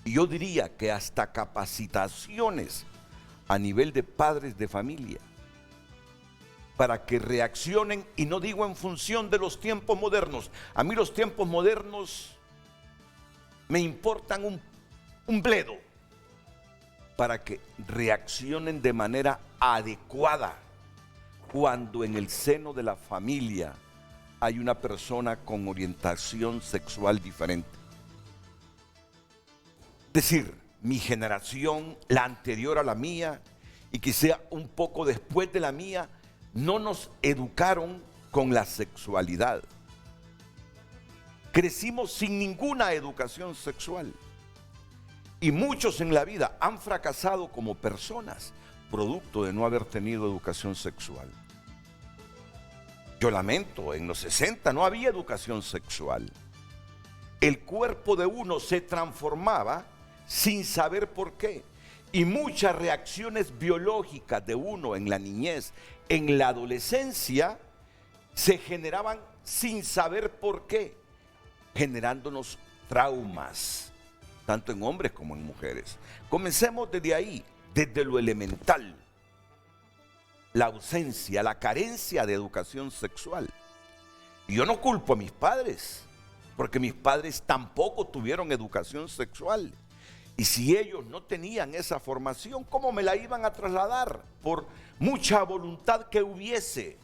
Y yo diría que hasta capacitaciones a nivel de padres de familia, para que reaccionen, y no digo en función de los tiempos modernos. A mí los tiempos modernos me importan un bledo, para que reaccionen de manera adecuada cuando en el seno de la familia hay una persona con orientación sexual diferente. Es decir, mi generación, la anterior a la mía, y quizá un poco después de la mía, no nos educaron con la sexualidad. Crecimos sin ninguna educación sexual. Y muchos en la vida han fracasado como personas, producto de no haber tenido educación sexual. Yo lamento, en los 60 no había educación sexual. El cuerpo de uno se transformaba sin saber por qué. Y muchas reacciones biológicas de uno en la niñez, en la adolescencia, se generaban sin saber por qué, generándonos traumas, tanto en hombres como en mujeres. Comencemos desde ahí, desde lo elemental. La ausencia, la carencia de educación sexual. Y yo no culpo a mis padres, porque mis padres tampoco tuvieron educación sexual. Y si ellos no tenían esa formación, ¿cómo me la iban a trasladar? Por mucha voluntad que hubiese.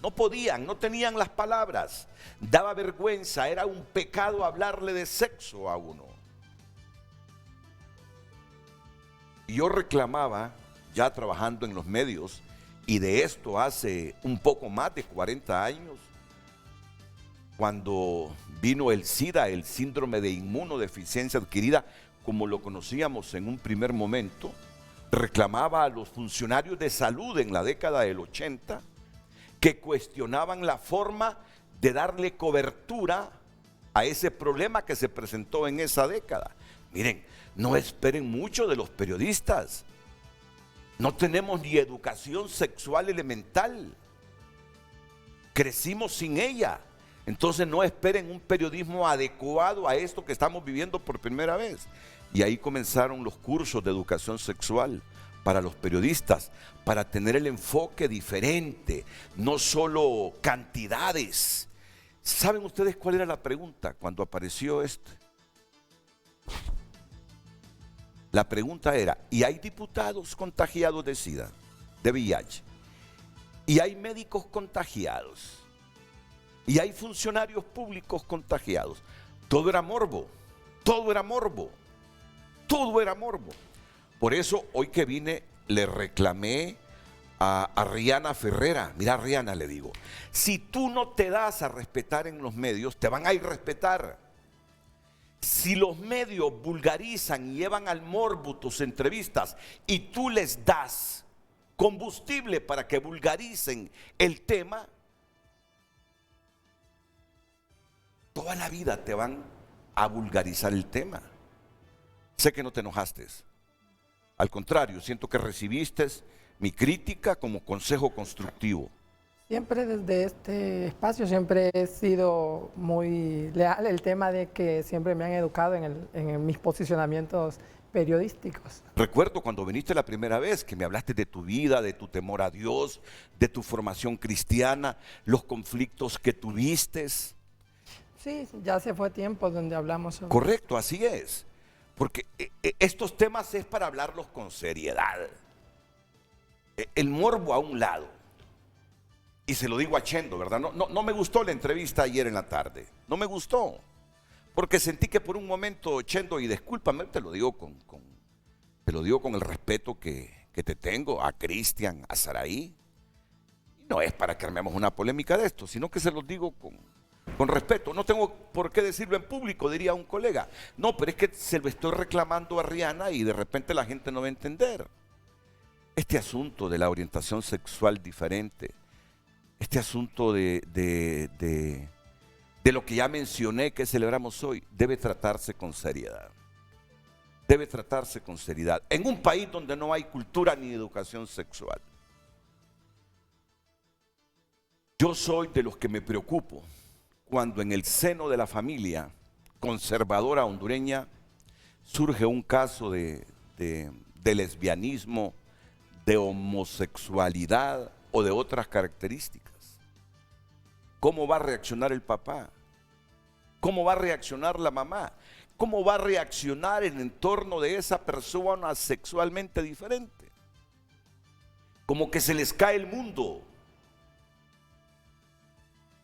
No podían, no tenían las palabras. Daba vergüenza, era un pecado hablarle de sexo a uno. Y yo reclamaba, ya trabajando en los medios, y de esto hace un poco más de 40 años, cuando vino el SIDA, el síndrome de inmunodeficiencia adquirida, como lo conocíamos en un primer momento, reclamaba a los funcionarios de salud en la década del 80 que cuestionaban la forma de darle cobertura a ese problema que se presentó en esa década. Miren, no esperen mucho de los periodistas. No tenemos ni educación sexual elemental. Crecimos sin ella. Entonces no esperen un periodismo adecuado a esto que estamos viviendo por primera vez. Y ahí comenzaron los cursos de educación sexual para los periodistas, para tener el enfoque diferente, no solo cantidades. ¿Saben ustedes cuál era la pregunta cuando apareció esto? La pregunta era, ¿y hay diputados contagiados de SIDA, de VIH? ¿Y hay médicos contagiados? ¿Y hay funcionarios públicos contagiados? Todo era morbo, todo era morbo, todo era morbo. Por eso hoy que vine le reclamé a Rihanna Ferrera. Mira, Rihanna, le digo, si tú no te das a respetar en los medios, te van a irrespetar. Si los medios vulgarizan y llevan al morbo tus entrevistas y tú les das combustible para que vulgaricen el tema, toda la vida te van a vulgarizar el tema. Sé que no te enojaste. Al contrario, siento que recibiste mi crítica como consejo constructivo. Siempre desde este espacio siempre he sido muy leal el tema de que siempre me han educado en mis posicionamientos periodísticos. Recuerdo cuando viniste la primera vez que me hablaste de tu vida, de tu temor a Dios, de tu formación cristiana, los conflictos que tuviste. Sí, ya se fue tiempo donde hablamos sobre... Correcto, así es. Porque estos temas es para hablarlos con seriedad. El morbo a un lado. Y se lo digo a Chendo, ¿verdad? No me gustó la entrevista ayer en la tarde. No me gustó. Porque sentí que por un momento, Chendo, y discúlpame, te lo digo con el respeto que te tengo, a Cristian, a Saraí. No es para que armemos una polémica de esto, sino que se los digo con respeto. No tengo por qué decirlo en público, diría un colega. No, pero es que se lo estoy reclamando a Rihanna y de repente la gente no va a entender. Este asunto de la orientación sexual diferente, este asunto de lo que ya mencioné que celebramos hoy, debe tratarse con seriedad. Debe tratarse con seriedad. En un país donde no hay cultura ni educación sexual. Yo soy de los que me preocupo cuando en el seno de la familia conservadora hondureña surge un caso de lesbianismo, de homosexualidad o de otras características. ¿Cómo va a reaccionar el papá? ¿Cómo va a reaccionar la mamá? ¿Cómo va a reaccionar el entorno de esa persona sexualmente diferente? Como que se les cae el mundo.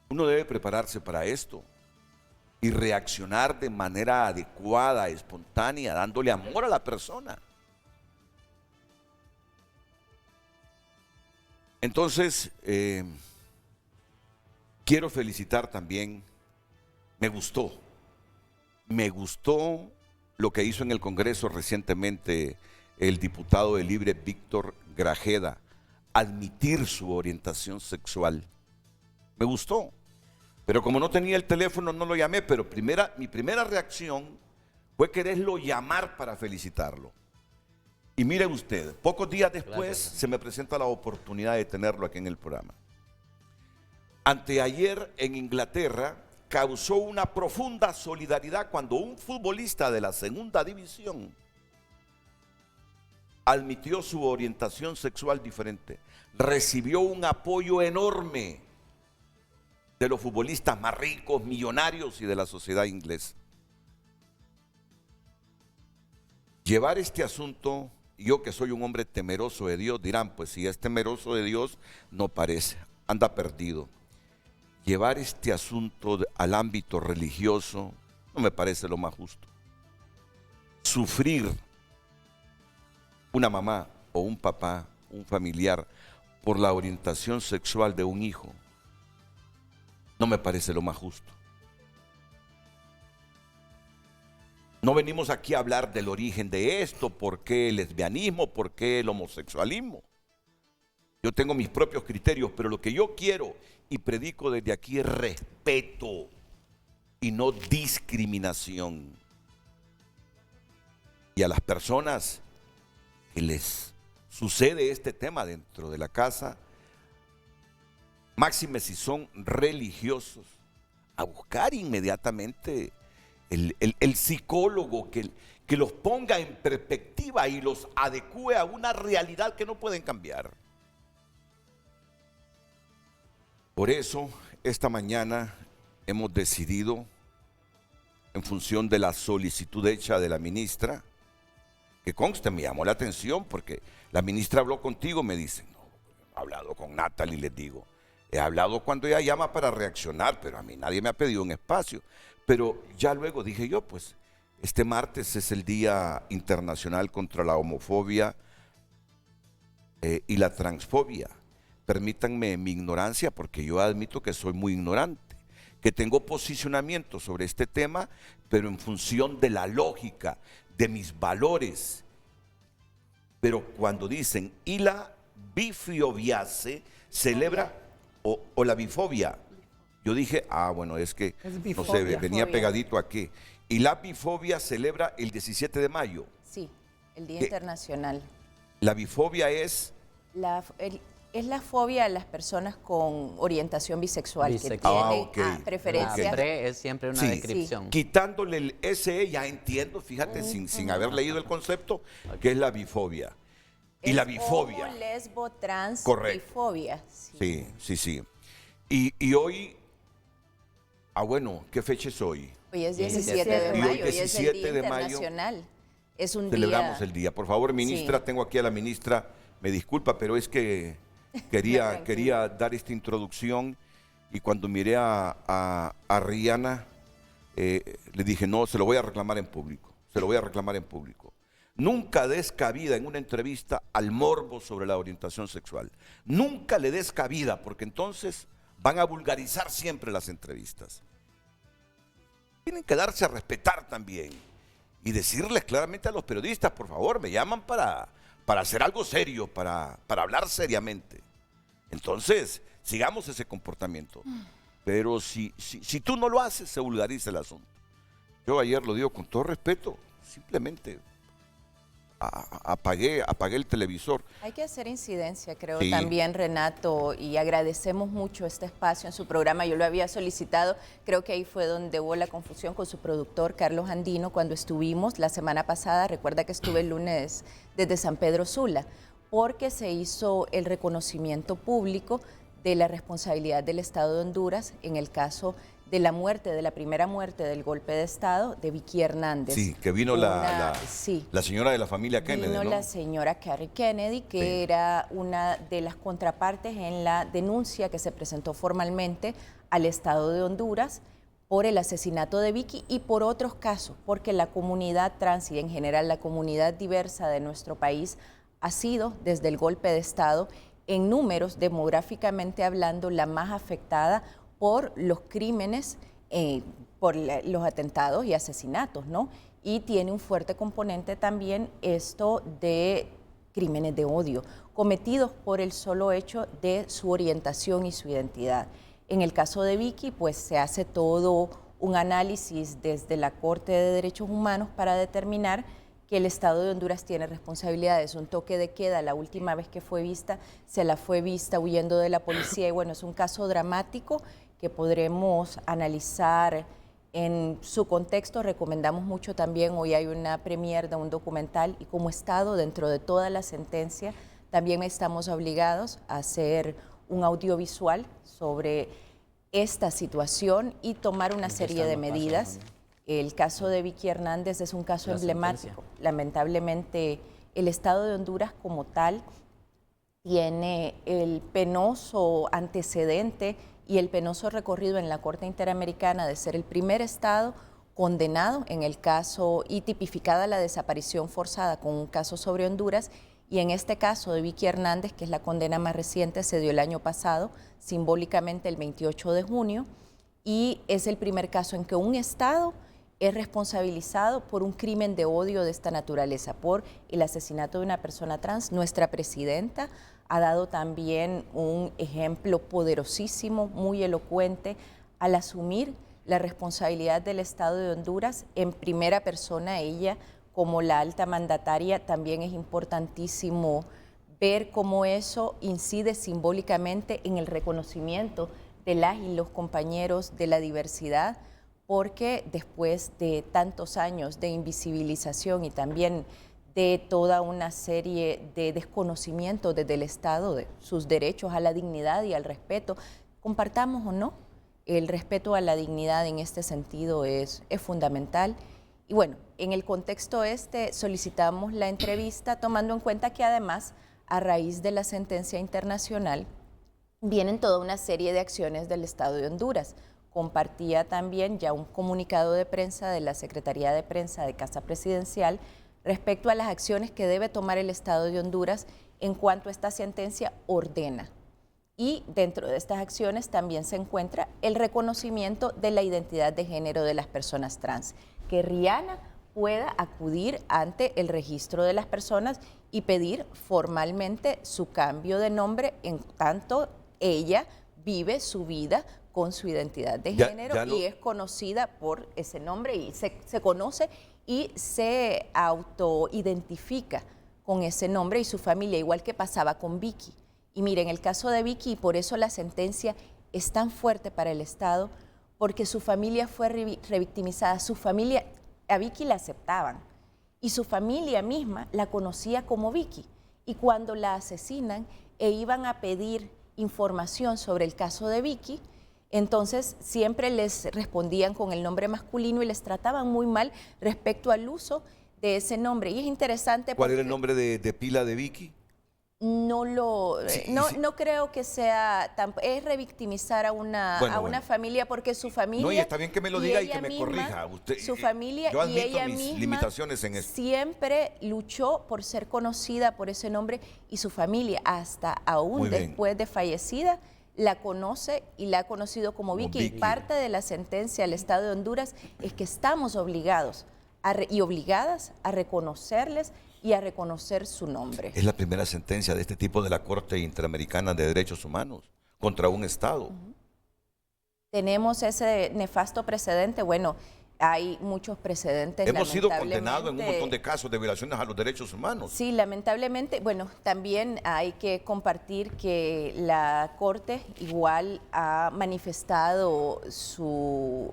Uno debe prepararse para esto y reaccionar de manera adecuada, espontánea, dándole amor a la persona. Entonces, quiero felicitar también, me gustó lo que hizo en el Congreso recientemente el diputado de Libre Víctor Grajeda, admitir su orientación sexual. Me gustó, pero como no tenía el teléfono no lo llamé, pero mi primera reacción fue quererlo llamar para felicitarlo. Y mire usted, pocos días después se me presenta la oportunidad de tenerlo aquí en el programa. Anteayer en Inglaterra causó una profunda solidaridad cuando un futbolista de la segunda división admitió su orientación sexual diferente. Recibió un apoyo enorme de los futbolistas más ricos, millonarios y de la sociedad inglesa. Llevar este asunto, yo que soy un hombre temeroso de Dios, dirán, pues si es temeroso de Dios, no parece, anda perdido. Llevar este asunto al ámbito religioso no me parece lo más justo. Sufrir una mamá o un papá, un familiar, por la orientación sexual de un hijo, no me parece lo más justo. No venimos aquí a hablar del origen de esto, por qué el lesbianismo, por qué el homosexualismo. Yo tengo mis propios criterios, pero lo que yo quiero y predico desde aquí es respeto y no discriminación. Y a las personas que les sucede este tema dentro de la casa, máxime si son religiosos, a buscar inmediatamente el psicólogo que los ponga en perspectiva y los adecue a una realidad que no pueden cambiar. Por eso, esta mañana hemos decidido, en función de la solicitud hecha de la ministra, que conste, me llamó la atención porque la ministra habló contigo, me dicen, no, he hablado con Natalie, les digo, he hablado cuando ella llama para reaccionar, pero a mí nadie me ha pedido un espacio. Pero ya luego dije yo, pues, este martes es el Día Internacional contra la Homofobia y la Transfobia. Permítanme mi ignorancia, porque yo admito que soy muy ignorante, que tengo posicionamiento sobre este tema, pero en función de la lógica, de mis valores. Pero cuando dicen, y la bifobia se celebra, o la bifobia, yo dije, bueno, es que, no sé, venía pegadito aquí. Y la bifobia celebra el 17 de mayo. Sí, el Día Internacional. La bifobia es... Es la fobia a las personas con orientación bisexual, que tienen preferencias. Es siempre una descripción. Sí. Quitándole el SE, ya entiendo, fíjate, sin haber leído el concepto, que es la bifobia. Y la bifobia. Homo, lesbo, trans, bifobia. Sí. Y hoy, bueno, ¿qué fecha es hoy? Hoy es 17 de mayo, y hoy es el Día Internacional. Es un celebramos el día. Por favor, ministra, tengo aquí a la ministra, me disculpa, pero es que quería dar esta introducción y cuando miré a Rihanna, le dije, no, se lo voy a reclamar en público, Nunca des cabida en una entrevista al morbo sobre la orientación sexual. Nunca le des cabida, porque entonces van a vulgarizar siempre las entrevistas. Tienen que darse a respetar también y decirles claramente a los periodistas, por favor, me llaman para hacer algo serio, para hablar seriamente. Entonces, sigamos ese comportamiento. Pero si tú no lo haces, se vulgariza el asunto. Yo ayer lo digo con todo respeto, simplemente apagué el televisor. Hay que hacer incidencia, creo, Sí. también, Renato, y agradecemos mucho este espacio en su programa. Yo lo había solicitado, creo que ahí fue donde hubo la confusión con su productor, Carlos Andino, cuando estuvimos la semana pasada. Recuerda que estuve el lunes desde San Pedro Sula, porque se hizo el reconocimiento público de la responsabilidad del Estado de Honduras en el caso de la muerte, de la primera muerte del golpe de Estado de Vicky Hernández. Sí, que vino la señora de la familia Kennedy, Vino ¿no? la señora Carrie Kennedy, que Sí. era una de las contrapartes en la denuncia que se presentó formalmente al Estado de Honduras por el asesinato de Vicky y por otros casos, porque la comunidad trans y en general la comunidad diversa de nuestro país ha sido, desde el golpe de Estado, en números, demográficamente hablando, la más afectada por los crímenes, por los atentados y asesinatos, ¿no? Y tiene un fuerte componente también esto de crímenes de odio, cometidos por el solo hecho de su orientación y su identidad. En el caso de Vicky, pues se hace todo un análisis desde la Corte de Derechos Humanos para determinar que el Estado de Honduras tiene responsabilidades. Un toque de queda, la última vez que fue vista, se la fue vista huyendo de la policía y bueno, es un caso dramático que podremos analizar en su contexto. Recomendamos mucho también, hoy hay una premiere de un documental y como Estado, dentro de toda la sentencia, también estamos obligados a hacer un audiovisual sobre esta situación y tomar una serie de medidas. El caso de Vicky Hernández es un caso emblemático. Lamentablemente, el Estado de Honduras como tal tiene el penoso antecedente y el penoso recorrido en la Corte Interamericana de ser el primer Estado condenado en el caso y tipificada la desaparición forzada con un caso sobre Honduras. Y en este caso de Vicky Hernández, que es la condena más reciente, se dio el año pasado, simbólicamente el 28 de junio, y es el primer caso en que un Estado es responsabilizado por un crimen de odio de esta naturaleza, por el asesinato de una persona trans. Nuestra presidenta ha dado también un ejemplo poderosísimo, muy elocuente, al asumir la responsabilidad del Estado de Honduras en primera persona. Ella, como la alta mandataria, también es importantísimo ver cómo eso incide simbólicamente en el reconocimiento de las y los compañeros de la diversidad, porque después de tantos años de invisibilización y también de toda una serie de desconocimiento desde el Estado de sus derechos a la dignidad y al respeto, compartamos o no, el respeto a la dignidad en este sentido es fundamental. Y bueno, en el contexto solicitamos la entrevista tomando en cuenta que además, a raíz de la sentencia internacional, vienen toda una serie de acciones del Estado de Honduras. Compartía también ya un comunicado de prensa de la Secretaría de Prensa de Casa Presidencial respecto a las acciones que debe tomar el Estado de Honduras en cuanto a esta sentencia ordena. Y dentro de estas acciones también se encuentra el reconocimiento de la identidad de género de las personas trans, que Rihanna pueda acudir ante el registro de las personas y pedir formalmente su cambio de nombre en tanto ella vive su vida con su identidad de género y es conocida por ese nombre y se conoce y se autoidentifica con ese nombre y su familia, igual que pasaba con Vicky. Y miren, el caso de Vicky, y por eso la sentencia es tan fuerte para el Estado, porque su familia fue revictimizada, su familia, a Vicky la aceptaban y su familia misma la conocía como Vicky. Y cuando la asesinan e iban a pedir información sobre el caso de Vicky, entonces siempre les respondían con el nombre masculino y les trataban muy mal respecto al uso de ese nombre. Y es interesante. ¿Cuál era el nombre de pila de Vicky? No creo que sea es revictimizar a una familia, porque su familia. No, y está bien que me lo diga y que me corrija. Su familia yo y ella mis misma limitaciones en esto. Siempre luchó por ser conocida por ese nombre y su familia, hasta aún después de fallecida, la conoce y la ha conocido como Vicky. Y parte de la sentencia al Estado de Honduras es que estamos obligados y obligadas a reconocerles y a reconocer su nombre. Es la primera sentencia de este tipo de la Corte Interamericana de Derechos Humanos contra un Estado. Tenemos ese nefasto precedente. Bueno, hay muchos precedentes. Hemos sido condenados en un montón de casos de violaciones a los derechos humanos. Sí, lamentablemente. Bueno, también hay que compartir que la Corte igual ha manifestado su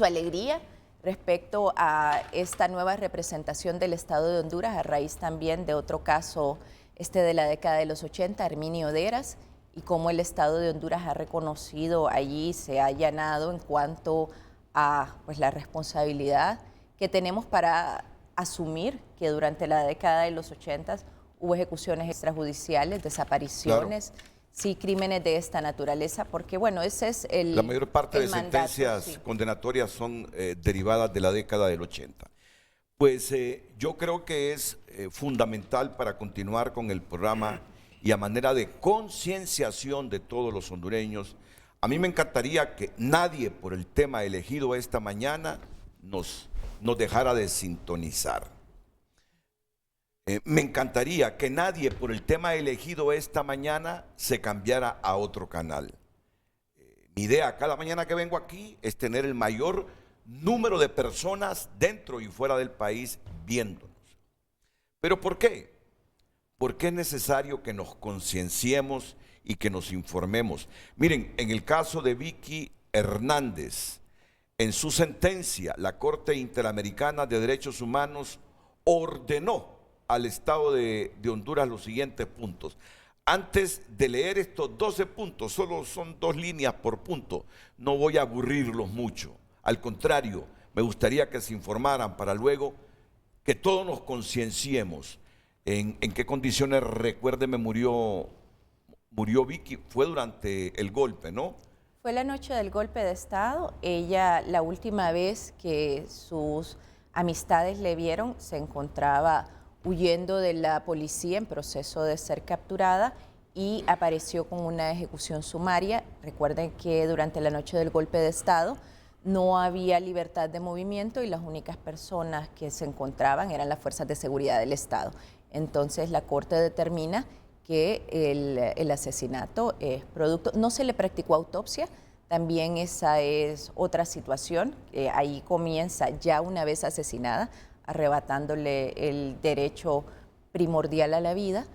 alegría respecto a esta nueva representación del Estado de Honduras, a raíz también de otro caso de la década de los 80, Herminio Deras, y cómo el Estado de Honduras ha reconocido allí, se ha allanado en cuanto a la responsabilidad que tenemos para asumir que durante la década de los 80 hubo ejecuciones extrajudiciales, desapariciones, claro, sí, crímenes de esta naturaleza, porque bueno, ese es la mayor parte de mandato, sentencias sí, condenatorias son derivadas de la década del 80. Pues yo creo que es fundamental para continuar con el programa y a manera de concienciación de todos los hondureños. A mí me encantaría que nadie por el tema elegido esta mañana nos dejara de sintonizar. Me encantaría que nadie por el tema elegido esta mañana se cambiara a otro canal. Mi idea cada mañana que vengo aquí es tener el mayor número de personas dentro y fuera del país viéndonos. ¿Pero por qué? Porque es necesario que nos concienciemos y que nos informemos. Miren, en el caso de Vicky Hernández, en su sentencia, la Corte Interamericana de Derechos Humanos ordenó al Estado de Honduras los siguientes puntos. Antes de leer estos 12 puntos, solo son 2 líneas por punto, no voy a aburrirlos mucho. Al contrario, me gustaría que se informaran para luego que todos nos concienciemos en qué condiciones, recuérdeme, murió Vicky. Fue durante el golpe, ¿no? Fue la noche del golpe de Estado. Ella, la última vez que sus amistades le vieron, se encontraba huyendo de la policía en proceso de ser capturada y apareció con una ejecución sumaria. Recuerden que durante la noche del golpe de Estado no había libertad de movimiento y las únicas personas que se encontraban eran las fuerzas de seguridad del Estado. Entonces la Corte determina que el asesinato es producto, no se le practicó autopsia, también esa es otra situación, ahí comienza ya una vez asesinada, arrebatándole el derecho primordial a la vida.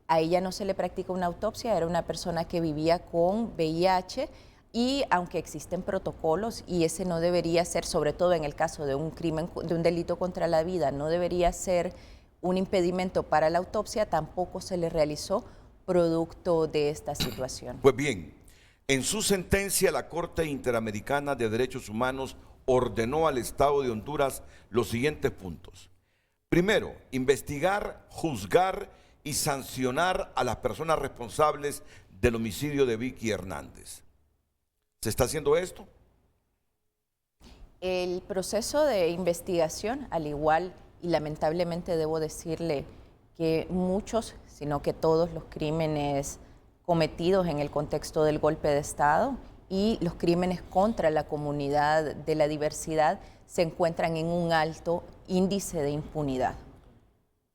A ella no se le practica una autopsia, era una persona que vivía con VIH y aunque existen protocolos y ese no debería ser, sobre todo en el caso de un crimen, de un delito contra la vida, no debería ser un impedimento para la autopsia, tampoco se le realizó producto de esta situación. Pues bien, en su sentencia la Corte Interamericana de Derechos Humanos ordenó al Estado de Honduras los siguientes puntos. Primero, investigar, juzgar y sancionar a las personas responsables del homicidio de Vicky Hernández. ¿Se está haciendo esto? El proceso de investigación, al igual, y lamentablemente debo decirle que muchos, sino que todos los crímenes cometidos en el contexto del golpe de Estado y los crímenes contra la comunidad de la diversidad se encuentran en un alto índice de impunidad.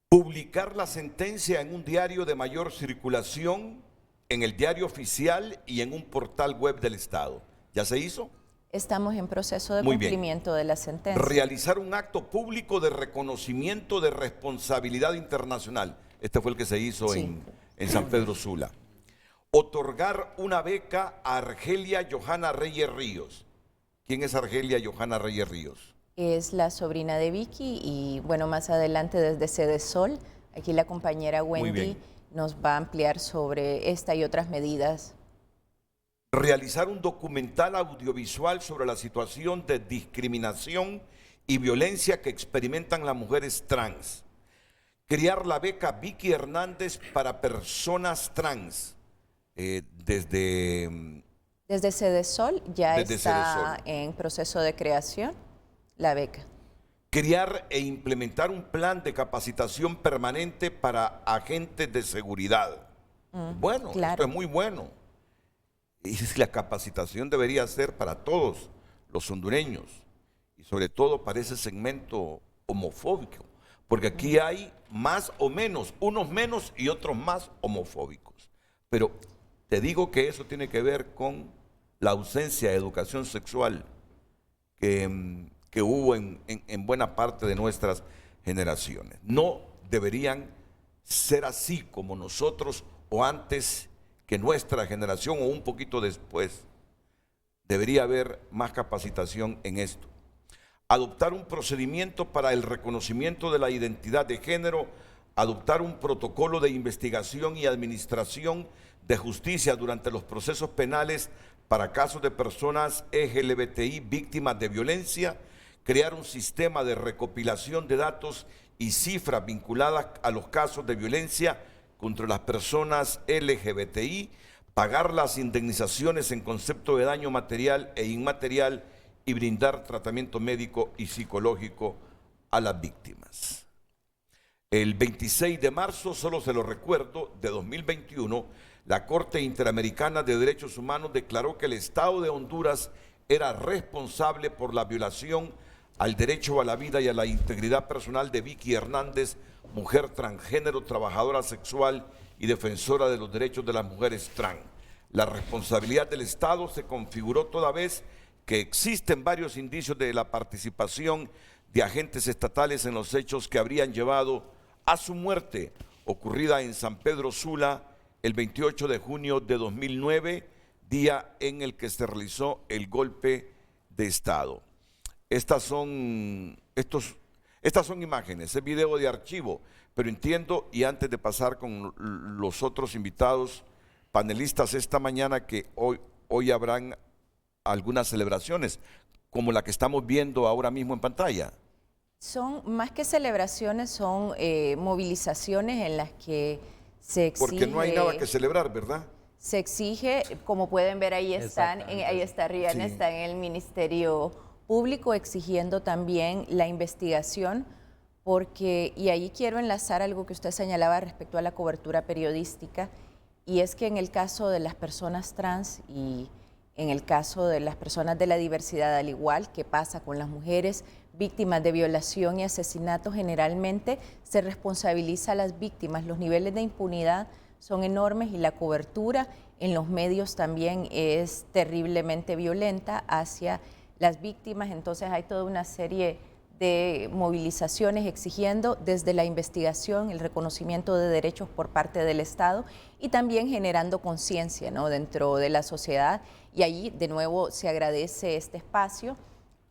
Publicar la sentencia en un diario de mayor circulación, en el diario oficial y en un portal web del Estado. ¿Ya se hizo? Estamos en proceso de cumplimiento de la sentencia. Realizar un acto público de reconocimiento de responsabilidad internacional. Este fue el que se hizo en San Pedro Sula. Otorgar una beca a Argelia Johanna Reyes Ríos. ¿Quién es Argelia Johanna Reyes Ríos? Es la sobrina de Vicky y bueno, más adelante desde Cedesol, aquí la compañera Wendy nos va a ampliar sobre esta y otras medidas. Realizar un documental audiovisual sobre la situación de discriminación y violencia que experimentan las mujeres trans. Crear la beca Vicky Hernández para personas trans. Desde Cedesol ya está en proceso de creación la beca. Crear e implementar un plan de capacitación permanente para agentes de seguridad. Bueno, claro, esto es muy bueno. Y la capacitación debería ser para todos los hondureños y sobre todo para ese segmento homofóbico, porque aquí hay más o menos, unos menos y otros más homofóbicos. Pero te digo que eso tiene que ver con la ausencia de educación sexual que hubo en buena parte de nuestras generaciones. No deberían ser así como nosotros o antes que nuestra generación o un poquito después. Debería haber más capacitación en esto. Adoptar un procedimiento para el reconocimiento de la identidad de género, adoptar un protocolo de investigación y administración de justicia durante los procesos penales para casos de personas LGBTI víctimas de violencia, crear un sistema de recopilación de datos y cifras vinculadas a los casos de violencia contra las personas LGBTI, pagar las indemnizaciones en concepto de daño material e inmaterial y brindar tratamiento médico y psicológico a las víctimas. El 26 de marzo, solo se lo recuerdo, de 2021, la Corte Interamericana de Derechos Humanos declaró que el Estado de Honduras era responsable por la violación al derecho a la vida y a la integridad personal de Vicky Hernández, mujer transgénero, trabajadora sexual y defensora de los derechos de las mujeres trans. La responsabilidad del Estado se configuró toda vez que existen varios indicios de la participación de agentes estatales en los hechos que habrían llevado a su muerte, ocurrida en San Pedro Sula el 28 de junio de 2009, día en el que se realizó el golpe de Estado. Estas son imágenes, es video de archivo, pero entiendo, y antes de pasar con los otros invitados panelistas esta mañana, que hoy habrán algunas celebraciones, como la que estamos viendo ahora mismo en pantalla. Son más que celebraciones, son movilizaciones en las que se exige... Porque no hay nada que celebrar, ¿verdad? Se exige, como pueden ver, ahí están, ahí está Rihanna, sí. Está en el Ministerio Público exigiendo también la investigación, porque, y ahí quiero enlazar algo que usted señalaba respecto a la cobertura periodística, y es que en el caso de las personas trans y en el caso de las personas de la diversidad, al igual que pasa con las mujeres víctimas de violación y asesinato, generalmente se responsabiliza a las víctimas. Los niveles de impunidad son enormes y la cobertura en los medios también es terriblemente violenta hacia las víctimas. Entonces hay toda una serie de movilizaciones exigiendo desde la investigación el reconocimiento de derechos por parte del Estado y también generando conciencia, ¿no?, dentro de la sociedad. Y allí de nuevo se agradece este espacio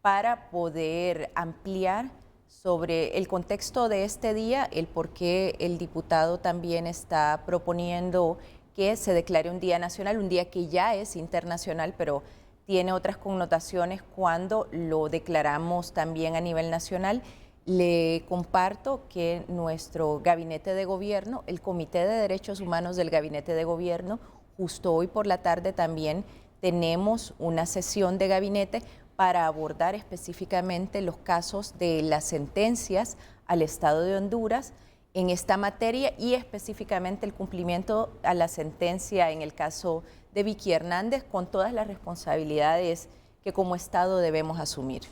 para poder ampliar sobre el contexto de este día, el por qué el diputado también está proponiendo que se declare un día nacional, un día que ya es internacional, pero tiene otras connotaciones cuando lo declaramos también a nivel nacional. Le comparto que nuestro gabinete de gobierno, el Comité de Derechos Humanos del Gabinete de Gobierno, justo hoy por la tarde también tenemos una sesión de gabinete para abordar específicamente los casos de las sentencias al Estado de Honduras en esta materia y específicamente el cumplimiento a la sentencia en el caso de Vicky Hernández, con todas las responsabilidades que como Estado debemos asumir.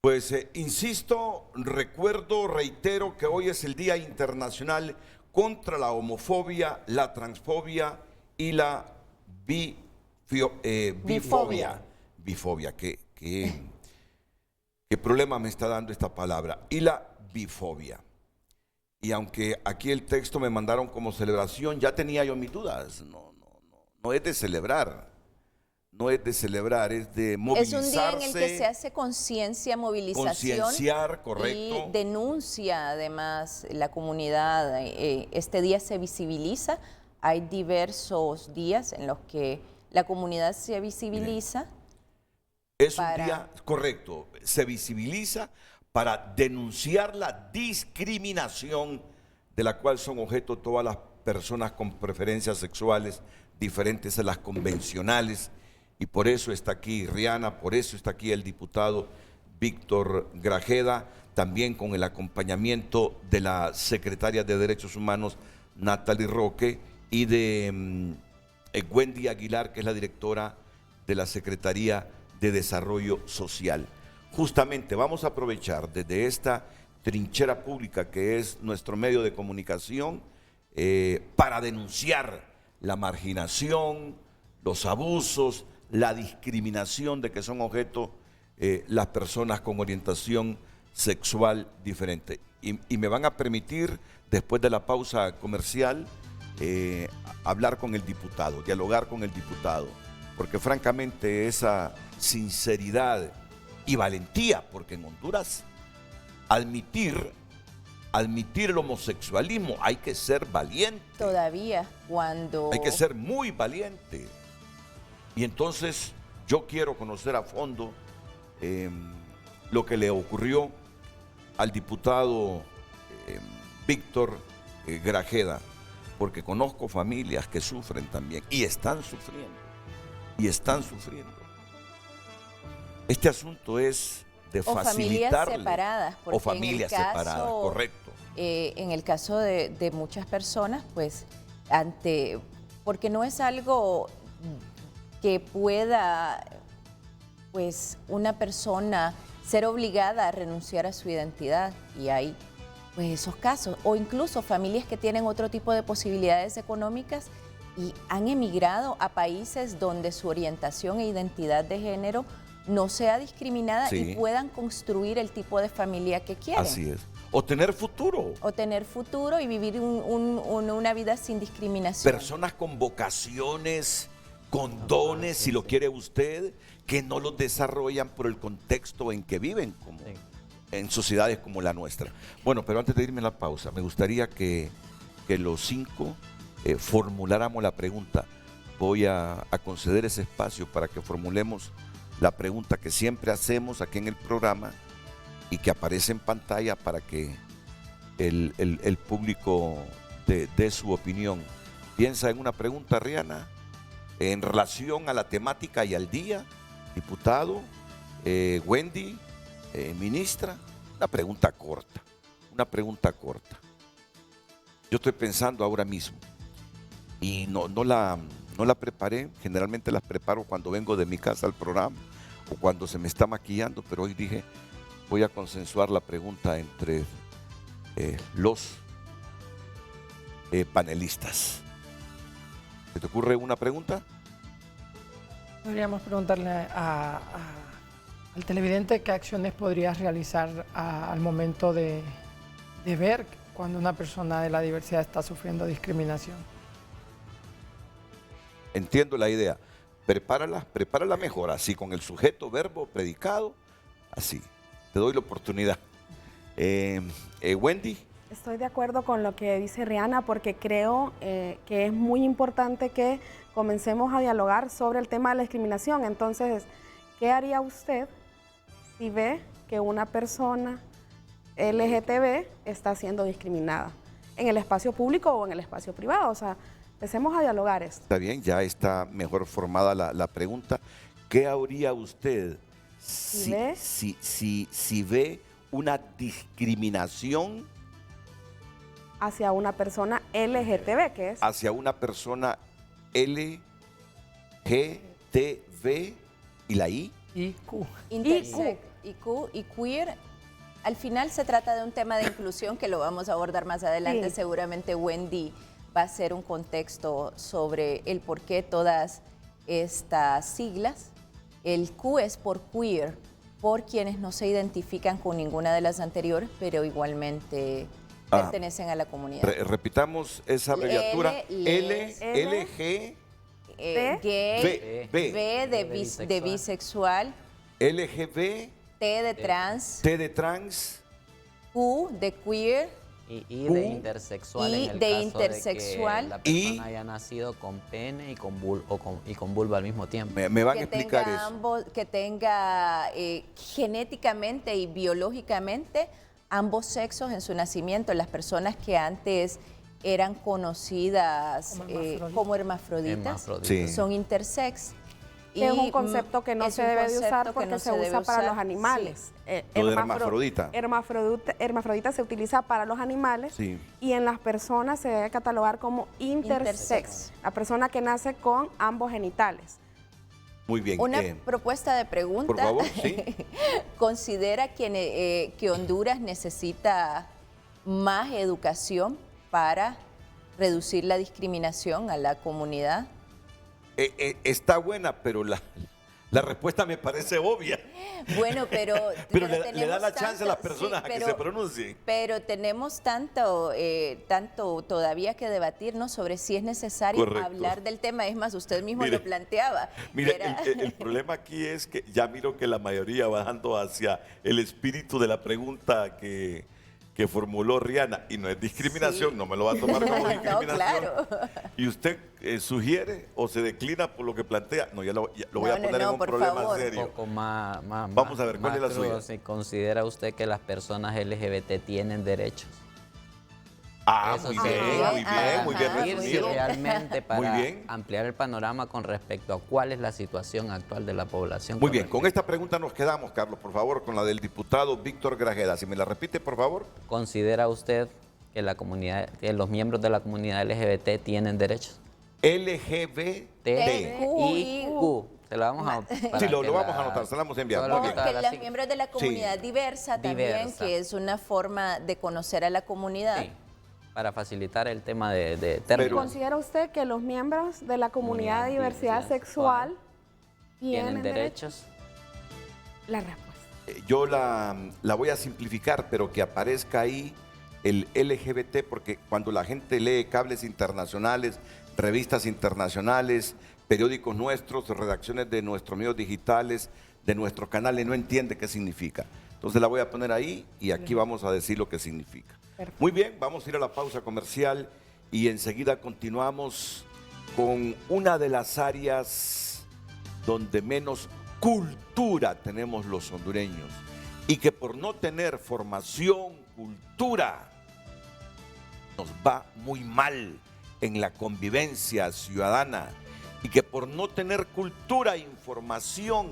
Pues insisto, reitero que hoy es el Día Internacional contra la homofobia, la transfobia y la bifobia. Bifobia, ¿qué problema me está dando esta palabra? Y la bifobia. Y aunque aquí el texto me mandaron como celebración, ya tenía yo mis dudas. No es de celebrar, no es de celebrar, es de movilizarse. Es un día en el que se hace conciencia, movilización. Concienciar, correcto. Y denuncia además la comunidad. Este día se visibiliza. Hay diversos días en los que la comunidad se visibiliza. Miren, es un día, correcto, se visibiliza para denunciar la discriminación de la cual son objeto todas las personas con preferencias sexuales diferentes a las convencionales, y por eso está aquí Rihanna, por eso está aquí el diputado Víctor Grajeda, también con el acompañamiento de la secretaria de Derechos Humanos Natalie Roque y de Wendy Aguilar, que es la directora de la Secretaría de Desarrollo Social. Justamente vamos a aprovechar desde esta trinchera pública que es nuestro medio de comunicación para denunciar la marginación, los abusos, la discriminación de que son objeto las personas con orientación sexual diferente. Y me van a permitir, después de la pausa comercial, hablar con el diputado, dialogar con el diputado, porque francamente esa sinceridad y valentía, porque en Honduras admitir el homosexualismo hay que ser valiente. Todavía cuando... Hay que ser muy valiente. Y entonces yo quiero conocer a fondo lo que le ocurrió al diputado Víctor Grajeda, porque conozco familias que sufren también y están sufriendo. Este asunto es de facilitarle. O familias separadas. O familias separadas, correcto. En el caso de muchas personas, pues, porque no es algo que pueda, pues, una persona ser obligada a renunciar a su identidad, y hay, pues, esos casos, o incluso familias que tienen otro tipo de posibilidades económicas y han emigrado a países donde su orientación e identidad de género no sea discriminada, sí, y puedan construir el tipo de familia que quieren. Así es. O tener futuro. O tener futuro y vivir una vida sin discriminación. Personas con vocaciones, con dones, si lo quiere usted, que no los desarrollan por el contexto en que viven, como en sociedades como la nuestra. Bueno, pero antes de irme a la pausa, me gustaría que los 5 formuláramos la pregunta. Voy a conceder ese espacio para que formulemos la pregunta que siempre hacemos aquí en el programa y que aparece en pantalla para que el público dé su opinión. Piensa en una pregunta, Rihanna, en relación a la temática y al día. Diputado, Wendy, ministra, una pregunta corta. Yo estoy pensando ahora mismo y no la preparé. Generalmente las preparo cuando vengo de mi casa al programa o cuando se me está maquillando, pero hoy dije, voy a consensuar la pregunta entre los panelistas. ¿Se te ocurre una pregunta? Podríamos preguntarle al televidente qué acciones podría realizar al momento de ver cuando una persona de la diversidad está sufriendo discriminación. Entiendo la idea. Prepárala mejor, así con el sujeto, verbo, predicado, así. Te doy la oportunidad. Wendy. Estoy de acuerdo con lo que dice Rihanna, porque creo que es muy importante que comencemos a dialogar sobre el tema de la discriminación. Entonces, ¿qué haría usted si ve que una persona LGTB está siendo discriminada en el espacio público o en el espacio privado? O sea, empecemos a dialogar esto. Está bien, ya está mejor formada la pregunta. ¿Qué haría usted si ve una discriminación hacia una persona LGTB, ¿qué es? Hacia una persona LGTB y la I. IQ. IQ y queer. Al final se trata de un tema de inclusión que lo vamos a abordar más adelante. Sí. Seguramente Wendy va a hacer un contexto sobre el por qué todas estas siglas. El Q es por queer, por quienes no se identifican con ninguna de las anteriores, pero igualmente pertenecen a la comunidad. Repitamos esa abreviatura. L, G, gay, B de bisexual, LGB, T de trans, Q de queer, y de intersexual, y en el de caso intersexual, de que la persona haya nacido con pene y con vulva al mismo tiempo. Me van a explicar eso. Que tenga genéticamente y biológicamente ambos sexos en su nacimiento. Las personas que antes eran conocidas como hermafroditas sí, son intersex. Que es un concepto que no se debe de usar porque se usa para los animales. Sí. Hermafrodita. Hermafrodita se utiliza para los animales, sí, y en las personas se debe catalogar como intersex, la persona que nace con ambos genitales. Muy bien. Una propuesta de pregunta. Por favor, sí. ¿Considera que Honduras necesita más educación para reducir la discriminación a la comunidad? Está buena, pero la La respuesta me parece obvia. Bueno, pero Pero le da tenemos la chance a las tanto- personas sí, a que se pronuncien. Pero tenemos tanto todavía que debatirnos sobre si es necesario Correcto. hablar del tema. Es más, usted mismo Mire, lo planteaba. Mire, Era- el problema aquí es que ya miro que la mayoría va bajando hacia el espíritu de la pregunta que formuló Rihanna. Y no es discriminación, Sí. no me lo va a tomar como No, discriminación. claro. Y usted sugiere o se declina por lo que plantea. No, ya lo voy a No, poner en un por problema favor. Un serio. poco más, Vamos a ver, ¿cuál más es la crudo. suya? Si considera usted que las personas LGBT tienen derechos. Ah, Eso muy sí, bien, muy bien, ajá, muy bien muy Ir resumido. realmente para Muy bien. ampliar el panorama con respecto a cuál es la situación actual de la población. Muy con bien, con respecto- esta pregunta nos quedamos, Carlos, por favor, con la del diputado Víctor Grajeda. Si me la repite, por favor. ¿Considera usted que la comunidad, que los miembros de la comunidad LGBT tienen derechos? LGBT. y Q. Se lo vamos a para Sí, lo que vamos la- a anotar, se la vamos a enviar. todo Muy lo que bien. todas que las los siglas. miembros de la comunidad diversa también, Diversa. que es una forma de conocer a la comunidad. Sí, para facilitar el tema de Pero- términos. ¿Considera usted que los miembros de la comunidad de diversidad diversidad sexual ¿Tienen derechos? La respuesta. Yo la voy a simplificar, pero que aparezca ahí el LGBT, porque cuando la gente lee cables internacionales, revistas internacionales, periódicos nuestros, redacciones de nuestros medios digitales, de nuestros canales, no entiende qué significa. Entonces la voy a poner ahí y aquí vamos a decir lo que significa. Perfecto. Muy bien, vamos a ir a la pausa comercial y enseguida continuamos con una de las áreas donde menos cultura tenemos los hondureños y que por no tener formación, cultura, nos va muy mal en la convivencia ciudadana y que por no tener cultura e información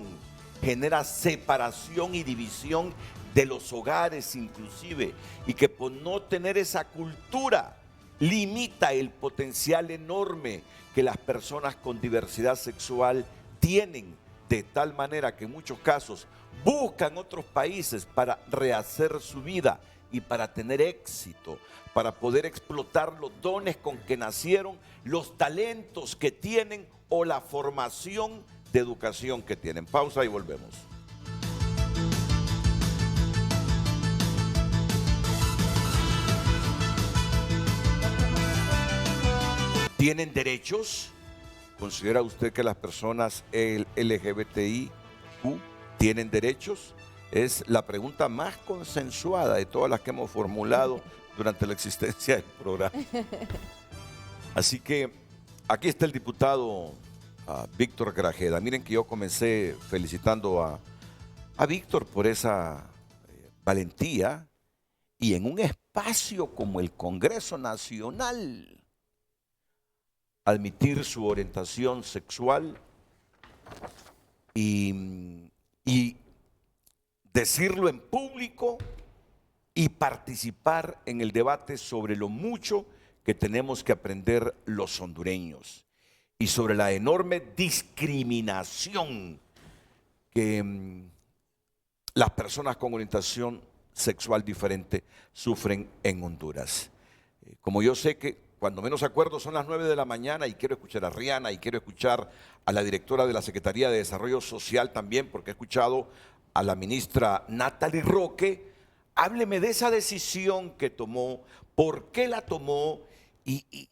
genera separación y división de los hogares inclusive, y que por no tener esa cultura limita el potencial enorme que las personas con diversidad sexual tienen, de tal manera que en muchos casos buscan otros países para rehacer su vida y para tener éxito, para poder explotar los dones con que nacieron, los talentos que tienen o la formación de educación que tienen. Pausa y volvemos. ¿Tienen derechos? ¿Considera usted que las personas LGBTIQ tienen derechos? Es la pregunta más consensuada de todas las que hemos formulado durante la existencia del programa. Así que aquí está el diputado Víctor Grajeda. Miren que yo comencé felicitando a Víctor por esa valentía y en un espacio como el Congreso Nacional admitir su orientación sexual y decirlo en público y participar en el debate sobre lo mucho que tenemos que aprender los hondureños y sobre la enorme discriminación que las personas con orientación sexual diferente sufren en Honduras. Como yo sé que cuando menos acuerdo son las 9 de la mañana y quiero escuchar a Rihanna y quiero escuchar a la directora de la Secretaría de Desarrollo Social también, porque he escuchado a la ministra Natalie Roque. Hábleme de esa decisión que tomó, por qué la tomó y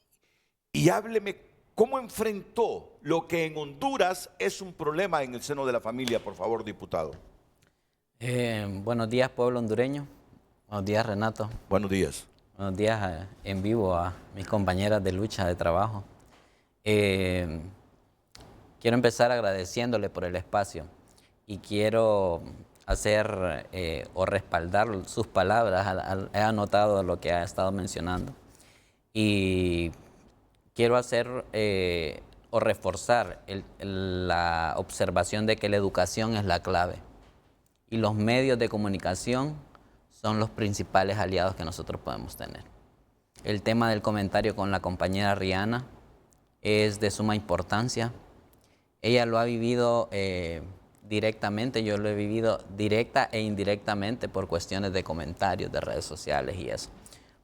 hábleme cómo enfrentó lo que en Honduras es un problema en el seno de la familia, por favor, diputado. Buenos días, pueblo hondureño. Buenos días, Renato. Buenos días. Buenos días en vivo a mis compañeras de lucha, de trabajo. Quiero empezar agradeciéndole por el espacio y quiero hacer o respaldar sus palabras. He anotado lo que ha estado mencionando y quiero hacer o reforzar la observación de que la educación es la clave y los medios de comunicación son los principales aliados que nosotros podemos tener. El tema del comentario con la compañera Rihanna es de suma importancia. Ella lo ha vivido directamente, yo lo he vivido directa e indirectamente por cuestiones de comentarios de redes sociales y eso.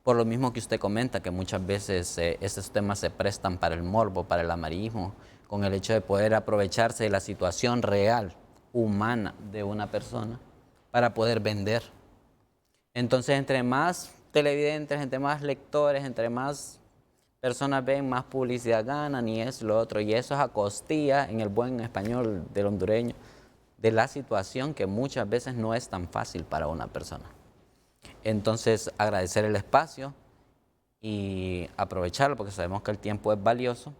Por lo mismo que usted comenta, que muchas veces estos temas se prestan para el morbo, para el amarillismo, con el hecho de poder aprovecharse de la situación real, humana de una persona para poder vender. Entonces, entre más televidentes, entre más lectores, entre más personas ven, más publicidad ganan y es lo otro. Y eso es a costilla, en el buen español del hondureño, de la situación que muchas veces no es tan fácil para una persona. Entonces, agradecer el espacio y aprovecharlo porque sabemos que el tiempo es valioso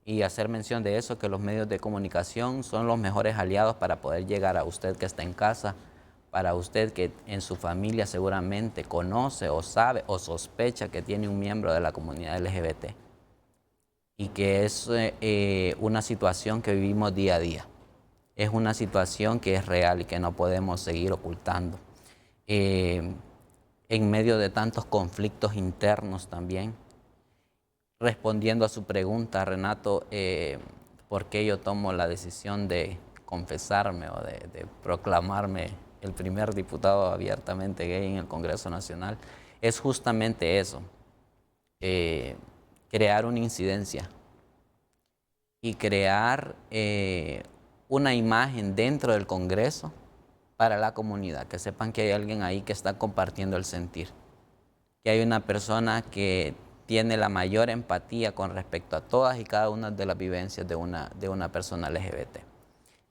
y hacer mención de eso, que los medios de comunicación son los mejores aliados para poder llegar a usted que está en casa, para usted que en su familia seguramente conoce o sabe o sospecha que tiene un miembro de la comunidad LGBT y que es una situación que vivimos día a día. Es una situación que es real y que no podemos seguir ocultando. En medio de tantos conflictos internos también, respondiendo a su pregunta, Renato, ¿por qué yo tomo la decisión de confesarme o de proclamarme el primer diputado abiertamente gay en el Congreso Nacional? Es justamente eso, crear una incidencia y crear una imagen dentro del Congreso para la comunidad, que sepan que hay alguien ahí que está compartiendo el sentir, que hay una persona que tiene la mayor empatía con respecto a todas y cada una de las vivencias de una persona LGBT.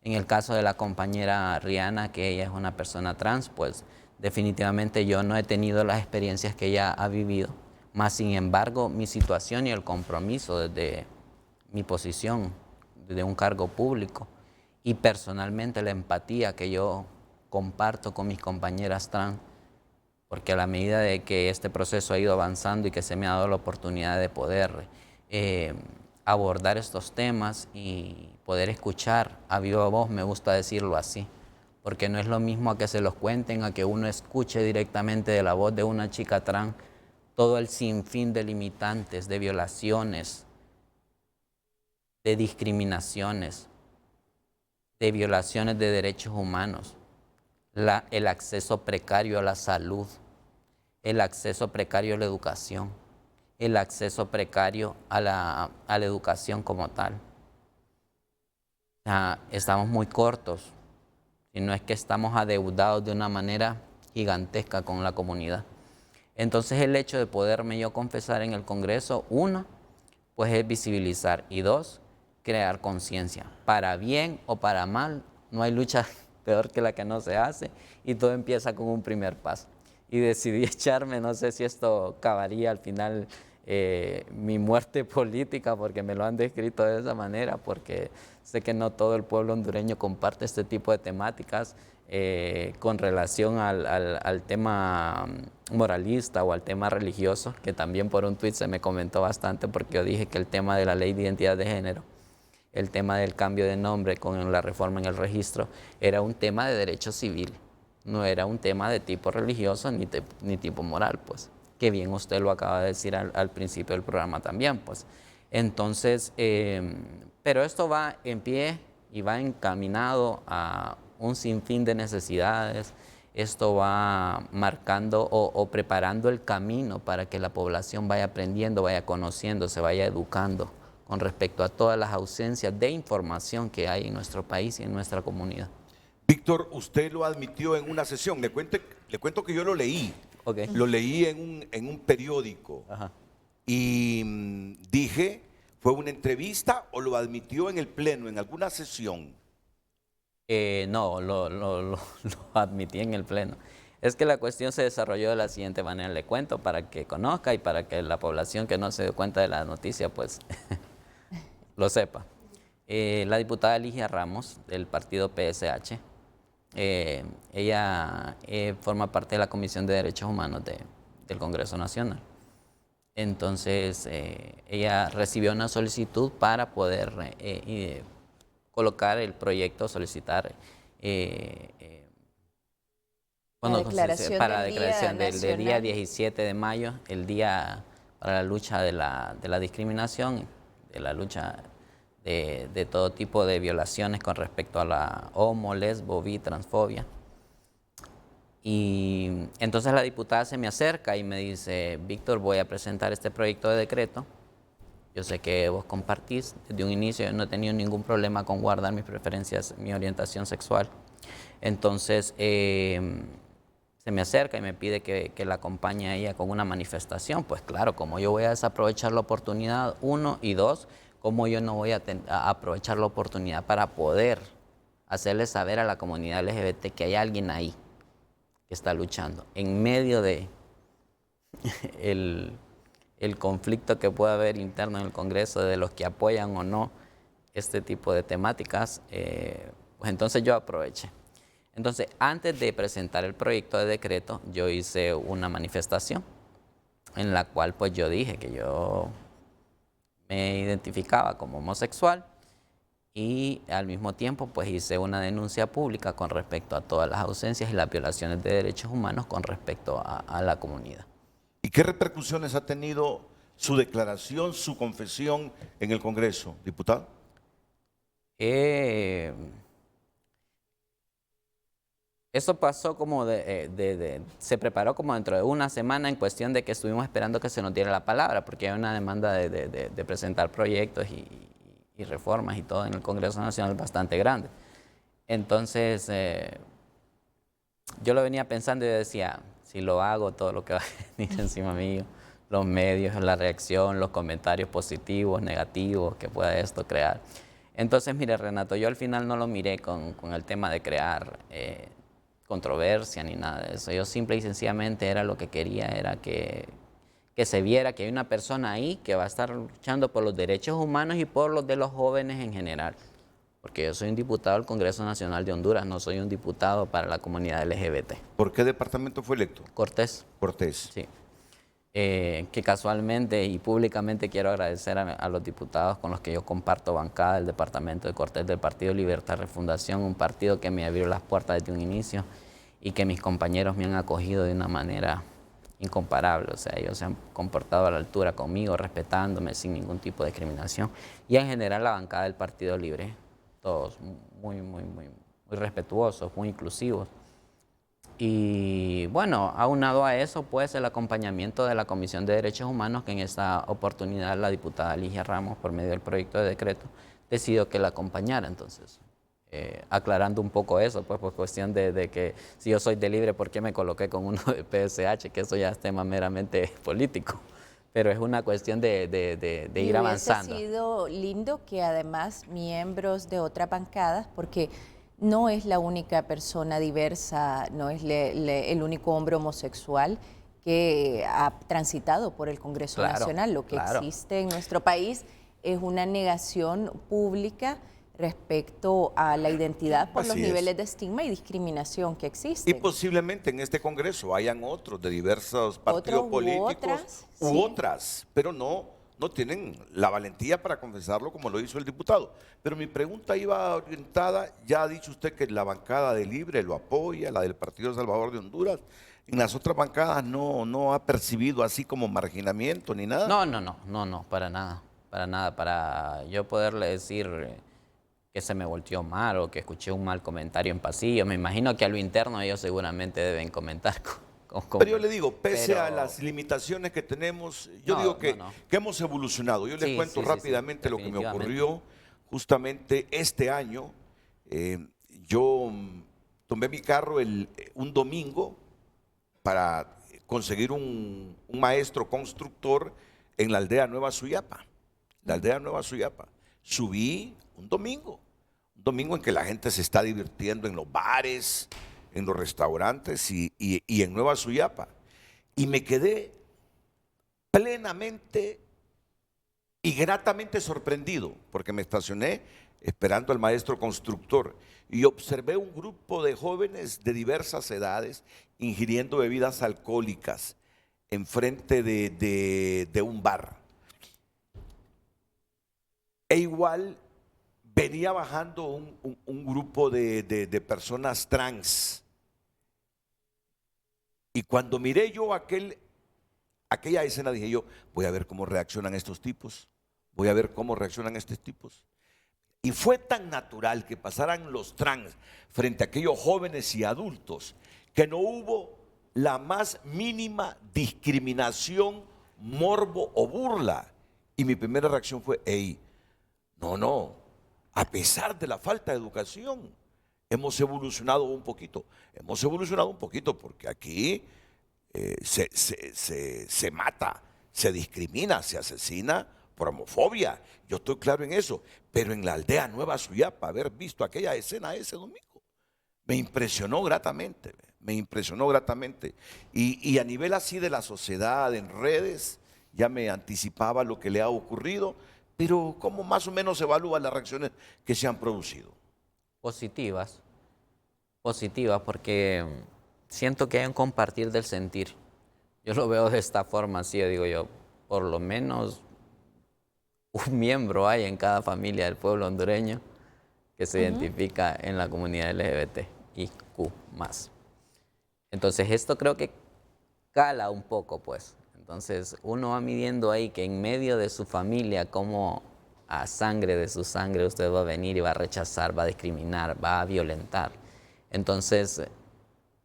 En el caso de la compañera Rihanna, que ella es una persona trans, pues definitivamente yo no he tenido las experiencias que ella ha vivido, más sin embargo mi situación y el compromiso desde mi posición, desde un cargo público y personalmente la empatía que yo comparto con mis compañeras trans, porque a la medida de que este proceso ha ido avanzando y que se me ha dado la oportunidad de poder abordar estos temas y poder escuchar a viva voz, me gusta decirlo así, porque no es lo mismo a que se los cuenten, a que uno escuche directamente de la voz de una chica trans todo el sinfín de limitantes, de violaciones, de discriminaciones, de violaciones de derechos humanos, el acceso precario a la salud, el acceso precario a la educación, el acceso precario a la educación como tal. O sea, estamos muy cortos, y no es que estamos adeudados de una manera gigantesca con la comunidad. Entonces el hecho de poderme yo confesar en el Congreso, uno, pues es visibilizar, y dos, crear conciencia. Para bien o para mal, no hay lucha peor que la que no se hace, y todo empieza con un primer paso. Y decidí echarme, no sé si esto acabaría al final mi muerte política, porque me lo han descrito de esa manera, porque sé que no todo el pueblo hondureño comparte este tipo de temáticas con relación al tema moralista o al tema religioso, que también por un tuit se me comentó bastante, porque yo dije que el tema de la ley de identidad de género, el tema del cambio de nombre con la reforma en el registro, era un tema de derecho civil, no era un tema de tipo religioso ni tipo moral, pues, que bien usted lo acaba de decir al principio del programa también, pues. Entonces, pero esto va en pie y va encaminado a un sinfín de necesidades. Esto va marcando o preparando el camino para que la población vaya aprendiendo, vaya conociendo, se vaya educando con respecto a todas las ausencias de información que hay en nuestro país y en nuestra comunidad. Víctor, usted lo admitió en una sesión. Le cuento que yo lo leí. Okay. Lo leí en un periódico. Ajá. Y dije, ¿fue una entrevista o lo admitió en el pleno, en alguna sesión? No, lo admití en el pleno. Es que la cuestión se desarrolló de la siguiente manera. Le cuento para que conozca y para que la población que no se dio cuenta de la noticia, pues, lo sepa. La diputada Ligia Ramos, del partido PSH, ella forma parte de la Comisión de Derechos Humanos del Congreso Nacional. Entonces, ella recibió una solicitud para poder colocar el proyecto, solicitar la declaración para la declaración del día 17 de mayo, el día para la lucha de la discriminación, de la lucha de todo tipo de violaciones con respecto a la homo, lesbo, bi, transfobia. Y entonces la diputada se me acerca y me dice, Víctor, voy a presentar este proyecto de decreto. Yo sé que vos compartís. Desde un inicio yo no he tenido ningún problema con guardar mis preferencias, mi orientación sexual. Entonces, se me acerca y me pide que la acompañe a ella con una manifestación. Pues claro, como yo voy a desaprovechar la oportunidad, uno, y dos, como yo no voy a aprovechar la oportunidad para poder hacerle saber a la comunidad LGBT que hay alguien ahí que está luchando en medio de el conflicto que puede haber interno en el Congreso de los que apoyan o no este tipo de temáticas, pues entonces yo aproveché. Entonces, antes de presentar el proyecto de decreto, yo hice una manifestación en la cual pues yo dije que yo me identificaba como homosexual y al mismo tiempo pues hice una denuncia pública con respecto a todas las ausencias y las violaciones de derechos humanos con respecto a la comunidad. ¿Y qué repercusiones ha tenido su declaración, su confesión en el Congreso, diputado? Eso pasó como se preparó como dentro de una semana en cuestión de que estuvimos esperando que se nos diera la palabra, porque hay una demanda de presentar proyectos y reformas y todo en el Congreso Nacional bastante grande. Entonces, yo lo venía pensando y decía, si lo hago, todo lo que va a venir encima mío, los medios, la reacción, los comentarios positivos, negativos que pueda esto crear. Entonces, mire, Renato, yo al final no lo miré con el tema de crear controversia ni nada de eso. Yo simple y sencillamente era lo que quería, era que se viera que hay una persona ahí que va a estar luchando por los derechos humanos y por los de los jóvenes en general. Porque yo soy un diputado del Congreso Nacional de Honduras, no soy un diputado para la comunidad LGBT. ¿Por qué departamento fue electo? Cortés. Cortés. Sí. Que casualmente y públicamente quiero agradecer a los diputados con los que yo comparto bancada del departamento de Cortés del Partido Libertad Refundación, un partido que me abrió las puertas desde un inicio y que mis compañeros me han acogido de una manera incomparable. O sea, ellos se han comportado a la altura conmigo, respetándome sin ningún tipo de discriminación. Y en general la bancada del Partido Libre, todos muy respetuosos, muy inclusivos. Y bueno, aunado a eso, pues el acompañamiento de la Comisión de Derechos Humanos, que en esta oportunidad la diputada Ligia Ramos, por medio del proyecto de decreto, decidió que la acompañara. Entonces, aclarando un poco eso, pues por cuestión de que si yo soy de Libre, ¿por qué me coloqué con uno de PSH? Que eso ya es tema meramente político. Pero es una cuestión de ir avanzando. Hubiese sido lindo que además miembros de otras bancadas, porque no es la única persona diversa, no es el único hombre homosexual que ha transitado por el Congreso Nacional. Lo que existe en nuestro país es una negación pública respecto a la identidad por los niveles de estigma y discriminación que existen. Y posiblemente en este Congreso hayan otros de diversos partidos políticos u otras, pero no tienen la valentía para confesarlo como lo hizo el diputado. Pero mi pregunta iba orientada, ya ha dicho usted que la bancada de Libre lo apoya, la del Partido Salvador de Honduras. ¿En las otras bancadas no ha percibido así como marginamiento ni nada? No, para nada. Para yo poderle decir que se me volteó mal o que escuché un mal comentario en pasillo, me imagino que a lo interno ellos seguramente deben comentar Pero yo le digo, pese a las limitaciones que tenemos, yo digo que hemos evolucionado. Yo les cuento rápidamente lo que me ocurrió justamente este año. Yo tomé mi carro un domingo para conseguir un maestro constructor en la aldea Nueva Suyapa. Subí un domingo en que la gente se está divirtiendo en los bares, en los restaurantes y en Nueva Suyapa. Y me quedé plenamente y gratamente sorprendido porque me estacioné esperando al maestro constructor y observé un grupo de jóvenes de diversas edades ingiriendo bebidas alcohólicas enfrente de un bar. E igual venía bajando un grupo de personas trans. Y cuando miré yo aquella escena, dije yo, voy a ver cómo reaccionan estos tipos. Y fue tan natural que pasaran los trans frente a aquellos jóvenes y adultos que no hubo la más mínima discriminación, morbo o burla. Y mi primera reacción fue, hey, no, a pesar de la falta de educación, hemos evolucionado un poquito. Hemos evolucionado un poquito porque aquí se mata, se discrimina, se asesina por homofobia. Yo estoy claro en eso. Pero en la aldea Nueva Suyapa, haber visto aquella escena ese domingo, me impresionó gratamente, me impresionó gratamente. Y a nivel así de la sociedad, en redes, ya me anticipaba lo que le ha ocurrido, pero ¿cómo más o menos se evalúan las reacciones que se han producido? Positivas, positivas, porque siento que hay un compartir del sentir. Yo lo veo de esta forma, así digo yo, por lo menos un miembro hay en cada familia del pueblo hondureño que se identifica en la comunidad LGBTIQ+. Entonces esto creo que cala un poco, pues. Entonces uno va midiendo ahí que en medio de su familia, como a sangre de su sangre usted va a venir y va a rechazar, va a discriminar, va a violentar. Entonces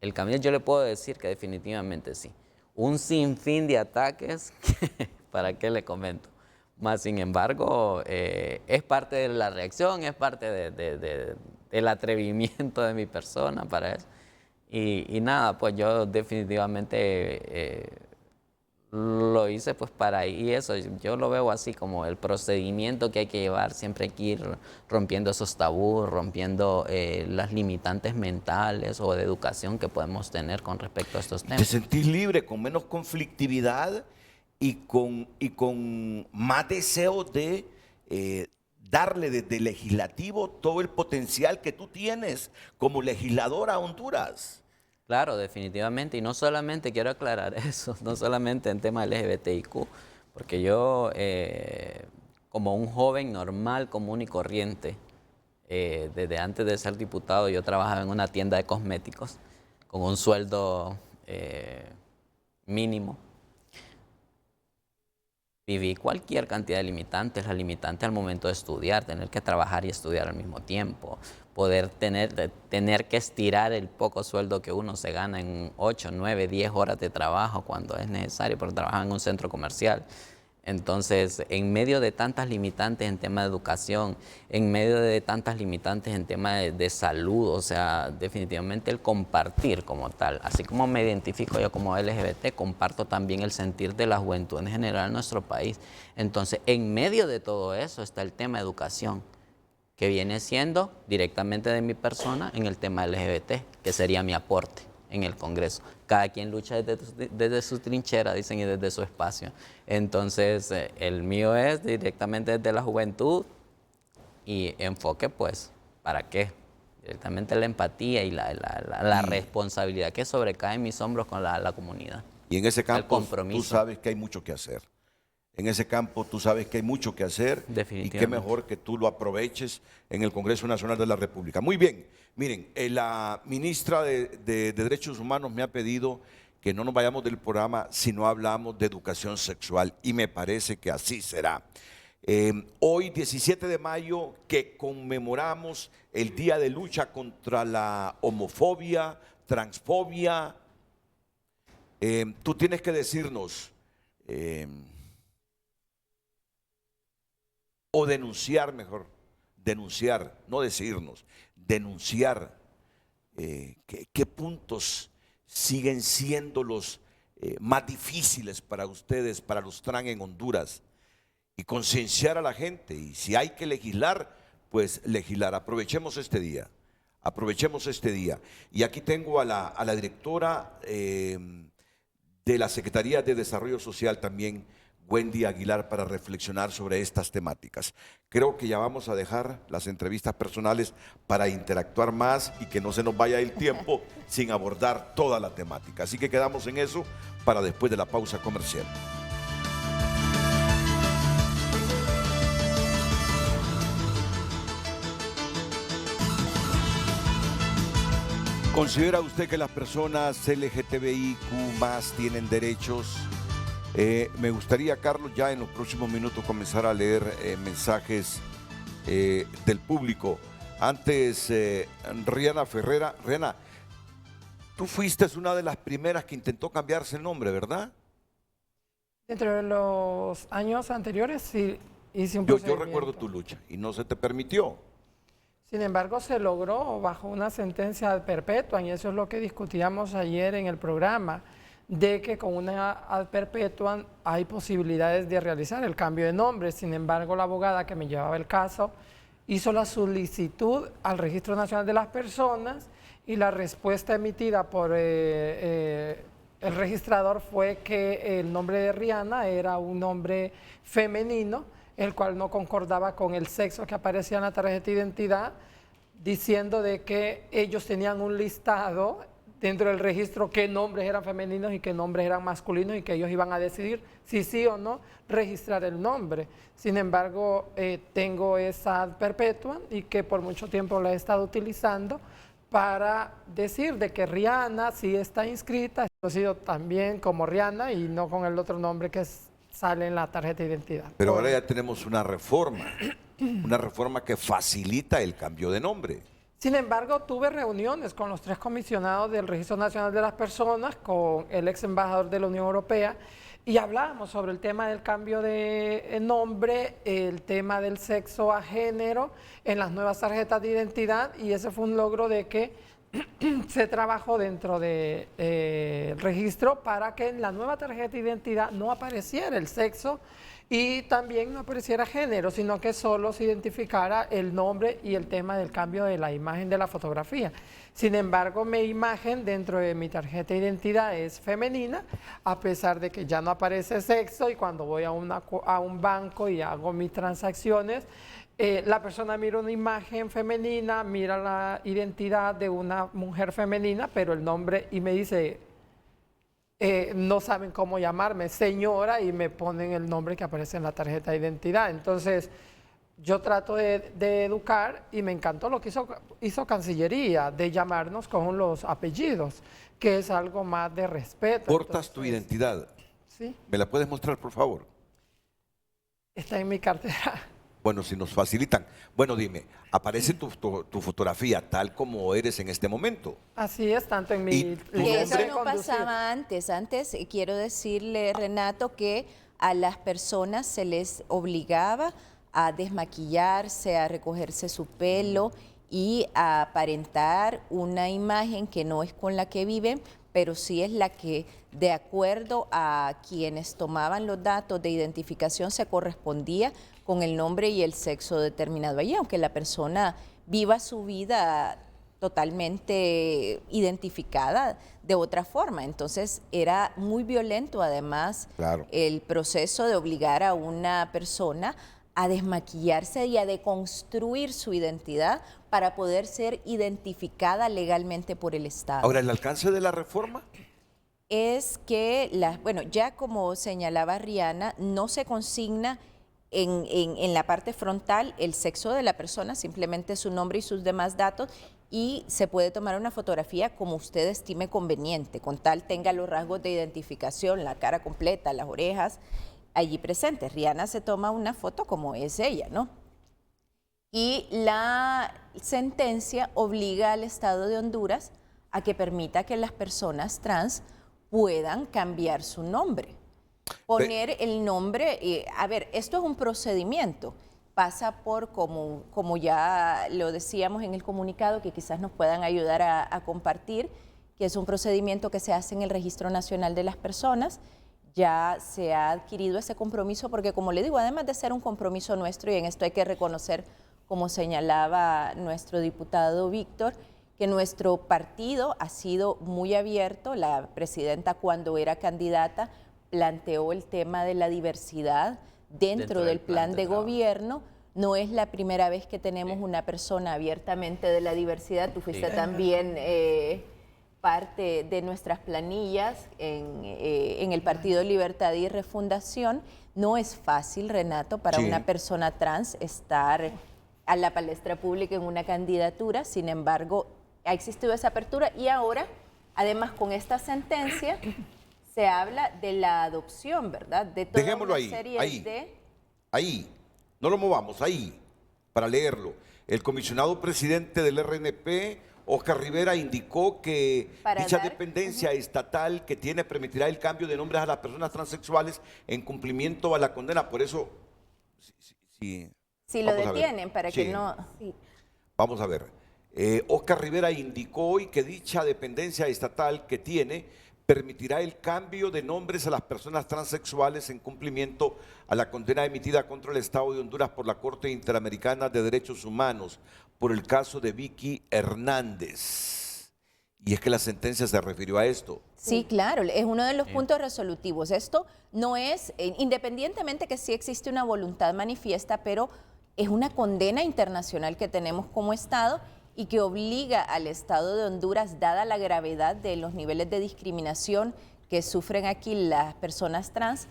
el camino, yo le puedo decir que definitivamente sí. Un sinfín de ataques, ¿para qué le comento? Más sin embargo, es parte de la reacción, es parte del atrevimiento de mi persona para eso. Y nada, pues yo definitivamente lo hice pues para, y eso, yo lo veo así como el procedimiento que hay que llevar, siempre hay que ir rompiendo esos tabús, rompiendo las limitantes mentales o de educación que podemos tener con respecto a estos temas. Te sentís libre, con menos conflictividad y con más deseo de darle desde el legislativo todo el potencial que tú tienes como legisladora a Honduras. Claro, definitivamente, y no solamente, quiero aclarar eso, no solamente en tema LGBTIQ, porque yo, como un joven normal, común y corriente, desde antes de ser diputado, yo trabajaba en una tienda de cosméticos con un sueldo mínimo. Viví cualquier cantidad de limitantes, la limitante al momento de estudiar, tener que trabajar y estudiar al mismo tiempo, poder tener que estirar el poco sueldo que uno se gana en 8, 9, 10 horas de trabajo cuando es necesario, porque trabaja en un centro comercial. Entonces, en medio de tantas limitantes en tema de educación, en medio de tantas limitantes en tema de salud, o sea, definitivamente el compartir como tal, así como me identifico yo como LGBT, comparto también el sentir de la juventud en general en nuestro país. Entonces, en medio de todo eso está el tema de educación, que viene siendo directamente de mi persona en el tema LGBT, que sería mi aporte en el Congreso. Cada quien lucha desde su trinchera, dicen, y desde su espacio. Entonces, el mío es directamente desde la juventud y enfoque, pues, ¿para qué? Directamente la empatía y la responsabilidad que sobrecae en mis hombros con la comunidad. Y en ese campo compromiso. tú sabes que hay mucho que hacer. En ese campo tú sabes que hay mucho que hacer y qué mejor que tú lo aproveches en el Congreso Nacional de la República. Muy bien, miren, la ministra de Derechos Humanos me ha pedido que no nos vayamos del programa si no hablamos de educación sexual y me parece que así será. Hoy, 17 de mayo, que conmemoramos el Día de Lucha contra la homofobia, transfobia, tú tienes que decirnos... o denunciar mejor, denunciar, no decirnos, denunciar qué puntos siguen siendo los más difíciles para ustedes, para los trans en Honduras, y concienciar a la gente, y si hay que legislar, pues legislar. Aprovechemos este día, aprovechemos este día. Y aquí tengo a la directora de la Secretaría de Desarrollo Social también, Wendy Aguilar, para reflexionar sobre estas temáticas. Creo que ya vamos a dejar las entrevistas personales para interactuar más y que no se nos vaya el tiempo sin abordar toda la temática. Así que quedamos en eso para después de la pausa comercial. ¿Considera usted que las personas LGTBIQ+ tienen derechos? Me gustaría, Carlos, ya en los próximos minutos comenzar a leer mensajes del público. Antes, Rihanna Ferrera. Rihanna, tú fuiste una de las primeras que intentó cambiarse el nombre, ¿verdad? Dentro de los años anteriores sí hice un Yo procedimiento. recuerdo tu lucha y no se te permitió. Sin embargo, se logró bajo una sentencia perpetua, y eso es lo que discutíamos ayer en el programa, de que con una ad perpetuam hay posibilidades de realizar el cambio de nombre. Sin embargo, la abogada que me llevaba el caso hizo la solicitud al Registro Nacional de las Personas y la respuesta emitida por el registrador fue que el nombre de Rihanna era un nombre femenino, el cual no concordaba con el sexo que aparecía en la tarjeta de identidad, diciendo de que ellos tenían un listado dentro del registro qué nombres eran femeninos y qué nombres eran masculinos, y que ellos iban a decidir si sí o no registrar el nombre. Sin embargo, tengo esa ad perpetua y que por mucho tiempo la he estado utilizando para decir de que Rihanna sí está inscrita, ha sido también como Rihanna y no con el otro nombre que sale en la tarjeta de identidad. Pero ahora ya tenemos una reforma que facilita el cambio de nombre. Sin embargo, tuve reuniones con los 3 comisionados del Registro Nacional de las Personas, con el ex embajador de la Unión Europea, y hablábamos sobre el tema del cambio de nombre, el tema del sexo a género en las nuevas tarjetas de identidad, y ese fue un logro de que se trabajó dentro del registro para que en la nueva tarjeta de identidad no apareciera el sexo y también no apareciera género, sino que solo se identificara el nombre y el tema del cambio de la imagen de la fotografía. Sin embargo, mi imagen dentro de mi tarjeta de identidad es femenina, a pesar de que ya no aparece sexo, y cuando voy a un banco y hago mis transacciones, la persona mira una imagen femenina, mira la identidad de una mujer femenina, pero el nombre, y me dice, no saben cómo llamarme, señora, y me ponen el nombre que aparece en la tarjeta de identidad. Entonces, yo trato de educar, y me encantó lo que hizo Cancillería, de llamarnos con los apellidos, que es algo más de respeto. Portas tu identidad. Sí, ¿Me la puedes mostrar, por favor? está en mi cartera. Bueno, si nos facilitan. Bueno, dime, ¿aparece tu fotografía tal como eres en este momento? Así es, tanto en mi ¿Y tu Y eso nombre? no pasaba antes. Antes, quiero decirle, Renato, que a las personas se les obligaba a desmaquillarse, a recogerse su pelo y a aparentar una imagen que no es con la que viven, pero sí es la que, de acuerdo a quienes tomaban los datos de identificación, se correspondía con el nombre y el sexo determinado allí, aunque la persona viva su vida totalmente identificada de otra forma. Entonces era muy violento además el proceso de obligar a una persona a desmaquillarse y a deconstruir su identidad para poder ser identificada legalmente por el Estado. Ahora, ¿el alcance de la reforma? Es que, bueno, ya como señalaba Rihanna, no se consigna en la parte frontal el sexo de la persona, simplemente su nombre y sus demás datos, y se puede tomar una fotografía como usted estime conveniente, con tal tenga los rasgos de identificación, la cara completa, las orejas allí presentes. Rihanna se toma una foto como es ella, ¿no? Y la sentencia obliga al Estado de Honduras a que permita que las personas trans puedan cambiar su nombre. Poner el nombre, a ver, esto es un procedimiento, pasa por, como ya lo decíamos en el comunicado, que quizás nos puedan ayudar a compartir, que es un procedimiento que se hace en el Registro Nacional de las Personas. Ya se ha adquirido ese compromiso porque, como le digo, además de ser un compromiso nuestro, y en esto hay que reconocer, como señalaba nuestro diputado Víctor, que nuestro partido ha sido muy abierto. La presidenta, cuando era candidata, planteó el tema de la diversidad dentro del plan de gobierno. No es la primera vez que tenemos una persona abiertamente de la diversidad. Tú fuiste también parte de nuestras planillas en el Partido Libertad y Refundación. No es fácil, Renato, para una persona trans estar a la palestra pública en una candidatura. Sin embargo, ha existido esa apertura, y ahora, además, con esta sentencia se habla de la adopción, ¿verdad? De toda Dejémoslo una serie ahí, no lo movamos, ahí, para leerlo. El comisionado presidente del RNP Oscar Rivera indicó que Para dicha dar- dependencia estatal que tiene permitirá el cambio de nombres a las personas transexuales en cumplimiento a la condena. Por eso, sí, Si lo vamos a ver. detienen para que Sí. no... Sí. Vamos a ver. Oscar Rivera indicó hoy que dicha dependencia estatal que tiene permitirá el cambio de nombres a las personas transexuales en cumplimiento a la condena emitida contra el Estado de Honduras por la Corte Interamericana de Derechos Humanos por el caso de Vicky Hernández. Y es que la sentencia se refirió a esto. Sí, claro, es uno de los puntos resolutivos. Esto no es, independientemente que sí existe una voluntad manifiesta, pero es una condena internacional que tenemos como Estado y que obliga al Estado de Honduras, dada la gravedad de los niveles de discriminación que sufren aquí las personas trans,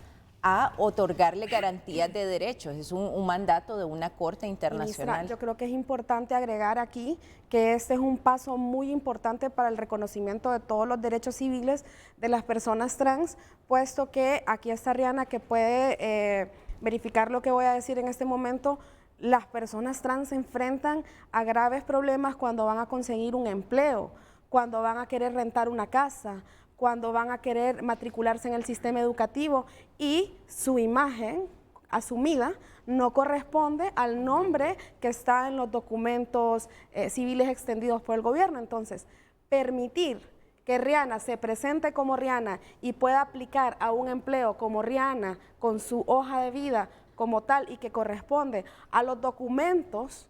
a otorgarle garantías de derechos. Es un mandato de una Corte Internacional. Ministra, yo creo que es importante agregar aquí que este es un paso muy importante para el reconocimiento de todos los derechos civiles de las personas trans, puesto que aquí está Rihanna que puede verificar lo que voy a decir en este momento. Las personas trans se enfrentan a graves problemas cuando van a conseguir un empleo, cuando van a querer rentar una casa, cuando van a querer matricularse en el sistema educativo y su imagen asumida no corresponde al nombre que está en los documentos civiles extendidos por el gobierno. Entonces, permitir que Rihanna se presente como Rihanna y pueda aplicar a un empleo como Rihanna con su hoja de vida como tal y que corresponde a los documentos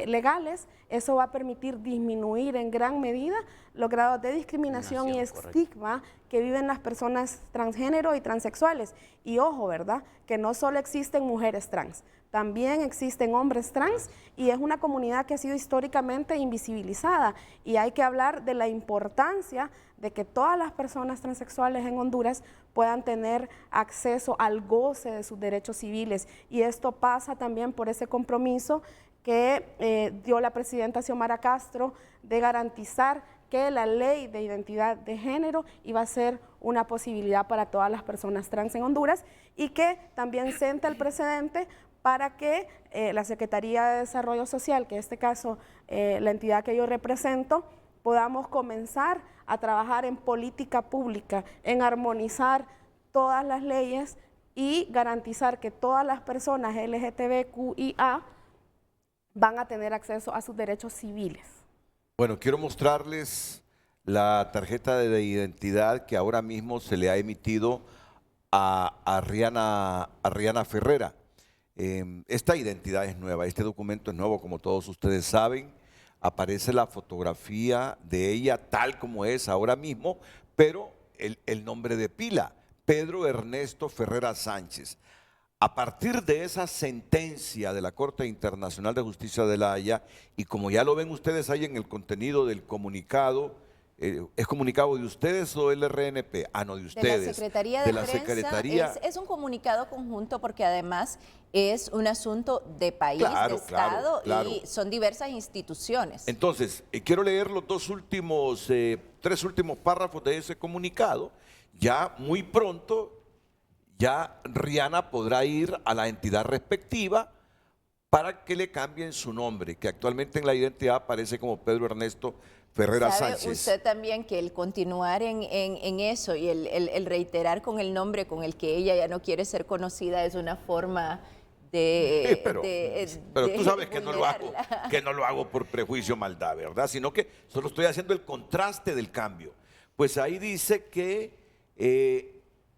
legales, eso va a permitir disminuir en gran medida los grados de discriminación y estigma que viven las personas transgénero y transexuales. Y ojo, ¿verdad? Que no solo existen mujeres trans, también existen hombres trans y es una comunidad que ha sido históricamente invisibilizada y hay que hablar de la importancia de que todas las personas transexuales en Honduras puedan tener acceso al goce de sus derechos civiles y esto pasa también por ese compromiso que dio la presidenta Xiomara Castro de garantizar que la ley de identidad de género iba a ser una posibilidad para todas las personas trans en Honduras y que también sienta el precedente para que la Secretaría de Desarrollo Social, que en este caso la entidad que yo represento, podamos comenzar a trabajar en política pública, en armonizar todas las leyes y garantizar que todas las personas LGTBQIA van a tener acceso a sus derechos civiles. Bueno, quiero mostrarles la tarjeta de identidad que ahora mismo se le ha emitido a Rihanna Ferrera. Esta identidad es nueva, este documento es nuevo, como todos ustedes saben. Aparece la fotografía de ella tal como es ahora mismo, pero el nombre de pila, Pedro Ernesto Ferrera Sánchez. A partir de esa sentencia de la Corte Internacional de Justicia de La Haya, y como ya lo ven ustedes ahí en el contenido del comunicado, ¿es comunicado de ustedes o del RNP? Ah, no, de ustedes. De la Secretaría de la Prensa. Secretaría. Es un comunicado conjunto porque además es un asunto de país, Claro, de Estado claro. y son diversas instituciones. Entonces, quiero leer los tres últimos párrafos de ese comunicado. Ya muy pronto, ya Rihanna podrá ir a la entidad respectiva para que le cambien su nombre, que actualmente en la identidad aparece como Pedro Ernesto Ferrera ¿Sabe Sánchez. usted también que el continuar en eso y el reiterar con el nombre con el que ella ya no quiere ser conocida es una forma de... pero tú sabes que no lo hago por prejuicio o maldad, ¿verdad? Sino que solo estoy haciendo el contraste del cambio. Pues ahí dice que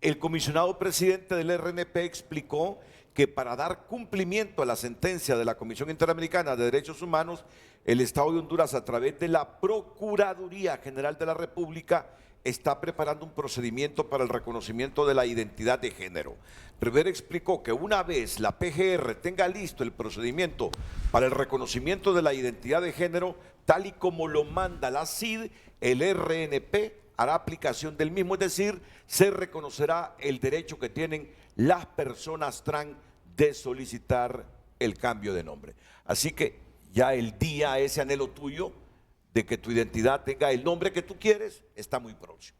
el comisionado presidente del RNP explicó que para dar cumplimiento a la sentencia de la Comisión Interamericana de Derechos Humanos, el Estado de Honduras, a través de la Procuraduría General de la República, está preparando un procedimiento para el reconocimiento de la identidad de género. Rivera explicó que una vez la PGR tenga listo el procedimiento para el reconocimiento de la identidad de género, tal y como lo manda la CID, el RNP hará aplicación del mismo, es decir, se reconocerá el derecho que tienen las personas trans de solicitar el cambio de nombre. Así que ya el día, ese anhelo tuyo de que tu identidad tenga el nombre que tú quieres, está muy próximo.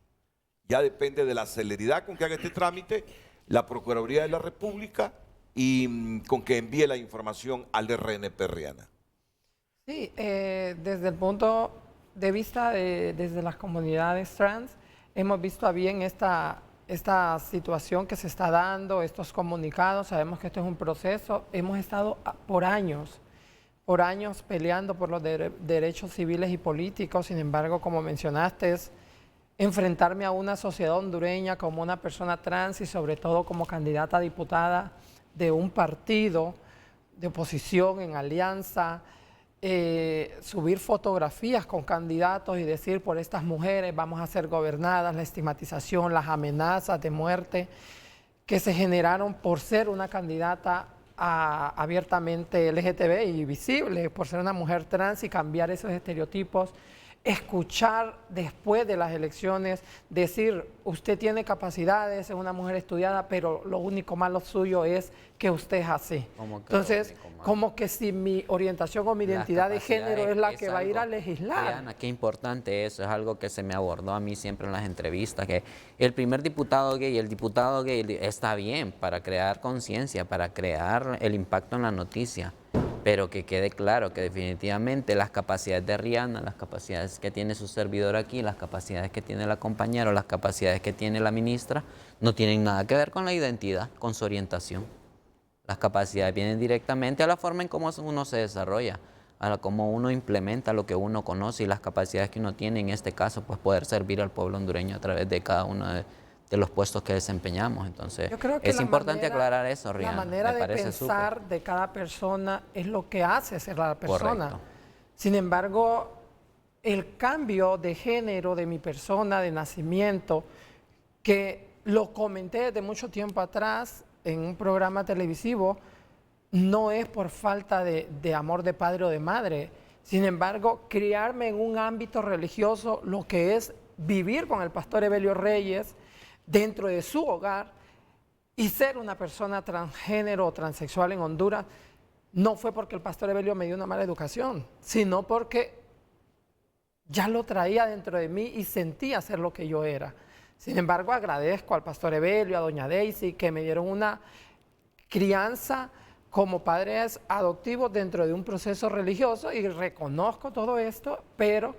Ya depende de la celeridad con que haga este trámite la Procuraduría de la República y con que envíe la información al RNP Rihanna. Sí, desde el punto de vista desde las comunidades trans, hemos visto a bien esta situación que se está dando, estos comunicados. Sabemos que esto es un proceso. Hemos estado por años peleando por los derechos civiles y políticos. Sin embargo, como mencionaste, es enfrentarme a una sociedad hondureña como una persona trans y sobre todo como candidata a diputada de un partido de oposición en alianza, subir fotografías con candidatos y decir por estas mujeres vamos a ser gobernadas, la estigmatización, las amenazas de muerte que se generaron por ser una candidata abiertamente LGTB y visible, por ser una mujer trans y cambiar esos estereotipos. Escuchar después de las elecciones, decir, usted tiene capacidades, es una mujer estudiada, pero lo único malo suyo es que usted es así. Entonces, como que si mi orientación o mi identidad de género es la que va a ir a legislar. Diana, qué importante eso, es algo que se me abordó a mí siempre en las entrevistas, que el primer diputado gay, el diputado gay está bien para crear conciencia, para crear el impacto en la noticia. Pero que quede claro que definitivamente las capacidades de Rihanna, las capacidades que tiene su servidor aquí, las capacidades que tiene la compañera o las capacidades que tiene la ministra, no tienen nada que ver con la identidad, con su orientación. Las capacidades vienen directamente a la forma en cómo uno se desarrolla, a cómo uno implementa lo que uno conoce y las capacidades que uno tiene, en este caso, pues poder servir al pueblo hondureño a través de cada uno de los puestos que desempeñamos. Entonces, es importante aclarar eso, Rihanna. La manera de pensar de cada persona es lo que hace ser la persona. Correcto. Sin embargo, el cambio de género de mi persona, de nacimiento, que lo comenté desde mucho tiempo atrás en un programa televisivo, no es por falta de amor de padre o de madre. Sin embargo, criarme en un ámbito religioso, lo que es vivir con el pastor Evelio Reyes, dentro de su hogar, y ser una persona transgénero o transexual en Honduras, no fue porque el pastor Evelio me dio una mala educación, sino porque ya lo traía dentro de mí y sentía ser lo que yo era. Sin embargo, agradezco al pastor Evelio, a doña Daisy, que me dieron una crianza como padres adoptivos dentro de un proceso religioso, y reconozco todo esto, pero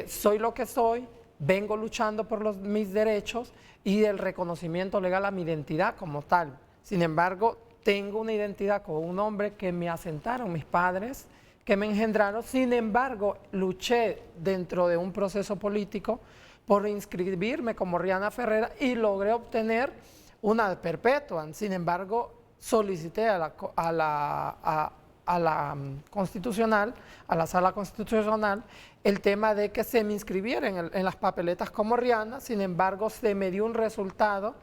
soy lo que soy, vengo luchando por mis derechos y del reconocimiento legal a mi identidad como tal. Sin embargo, tengo una identidad con un hombre que me asentaron mis padres, que me engendraron. Sin embargo, luché dentro de un proceso político por inscribirme como Rihanna Ferrera y logré obtener una perpetua. Sin embargo, solicité a la constitucional, a la sala constitucional, el tema de que se me inscribiera en las papeletas como Rihanna. Sin embargo, se me dio un resultado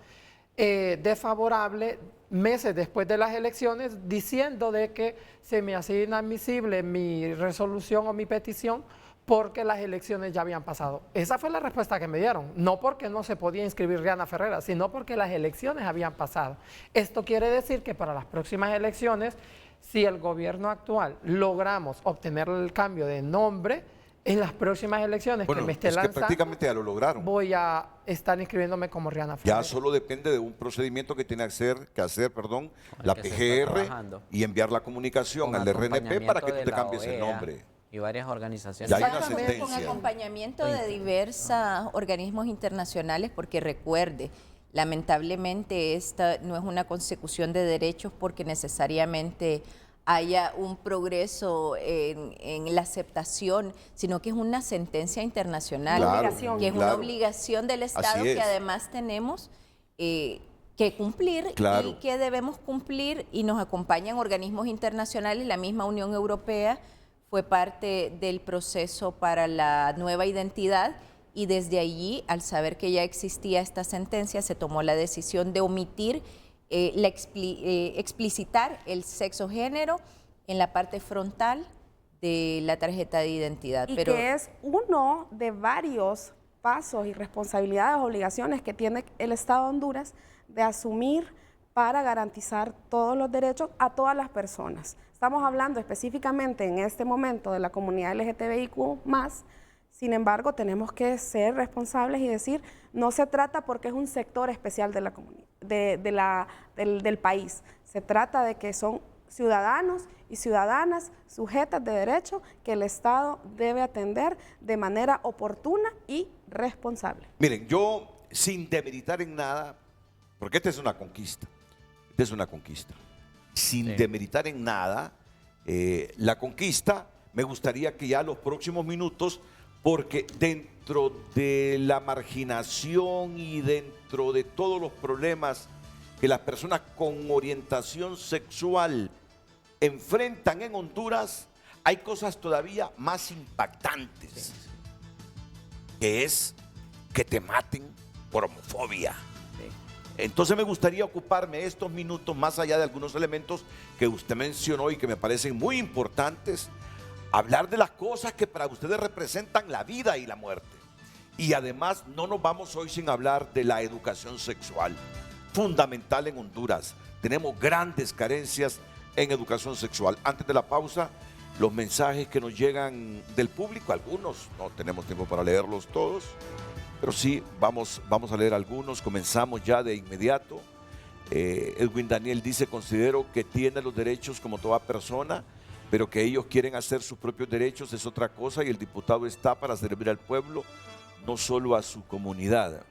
desfavorable meses después de las elecciones, diciendo de que se me hacía inadmisible mi resolución o mi petición porque las elecciones ya habían pasado. Esa fue la respuesta que me dieron, no porque no se podía inscribir Rihanna Ferrera, sino porque las elecciones habían pasado. Esto quiere decir que para las próximas elecciones, si el gobierno actual logramos obtener el cambio de nombre, en las próximas elecciones que me esté lanzando, que prácticamente ya lo lograron. Voy a estar inscribiéndome como Rihanna Ferrera. Ya solo depende de un procedimiento que tiene que hacer la PGR y enviar la comunicación al RNP para que tú te cambies el nombre. Y varias organizaciones. Ya hay una sentencia. Con acompañamiento de diversos organismos internacionales, porque recuerde, lamentablemente esta no es una consecución de derechos porque necesariamente haya un progreso en la aceptación, sino que es una sentencia internacional, claro, que es una obligación del Estado que además tenemos que cumplir y que debemos cumplir, y nos acompañan organismos internacionales. La misma Unión Europea fue parte del proceso para la nueva identidad, y desde allí, al saber que ya existía esta sentencia, se tomó la decisión de omitir explicitar el sexo género en la parte frontal de la tarjeta de identidad. Y que es uno de varios pasos y responsabilidades, obligaciones que tiene el Estado de Honduras de asumir para garantizar todos los derechos a todas las personas. Estamos hablando específicamente en este momento de la comunidad LGTBIQ+, sin embargo, tenemos que ser responsables y decir, no se trata porque es un sector especial de la comunidad, del país. Se trata de que son ciudadanos y ciudadanas sujetas de derecho que el Estado debe atender de manera oportuna y responsable. Miren, yo sin demeritar en nada, porque esta es una conquista, sin demeritar en nada la conquista, me gustaría que ya los próximos minutos, porque dentro de la marginación y dentro de todos los problemas que las personas con orientación sexual enfrentan en Honduras, hay cosas todavía más impactantes, que es que te maten por homofobia. Entonces me gustaría ocuparme estos minutos, más allá de algunos elementos que usted mencionó y que me parecen muy importantes, hablar de las cosas que para ustedes representan la vida y la muerte. Y además no nos vamos hoy sin hablar de la educación sexual, fundamental en Honduras. Tenemos grandes carencias en educación sexual. Antes de la pausa, los mensajes que nos llegan del público, algunos, no tenemos tiempo para leerlos todos, pero sí, vamos a leer algunos. Comenzamos ya de inmediato. Edwin Daniel dice: considero que tiene los derechos como toda persona, pero que ellos quieren hacer sus propios derechos es otra cosa, y el diputado está para servir al pueblo, no solo a su comunidad.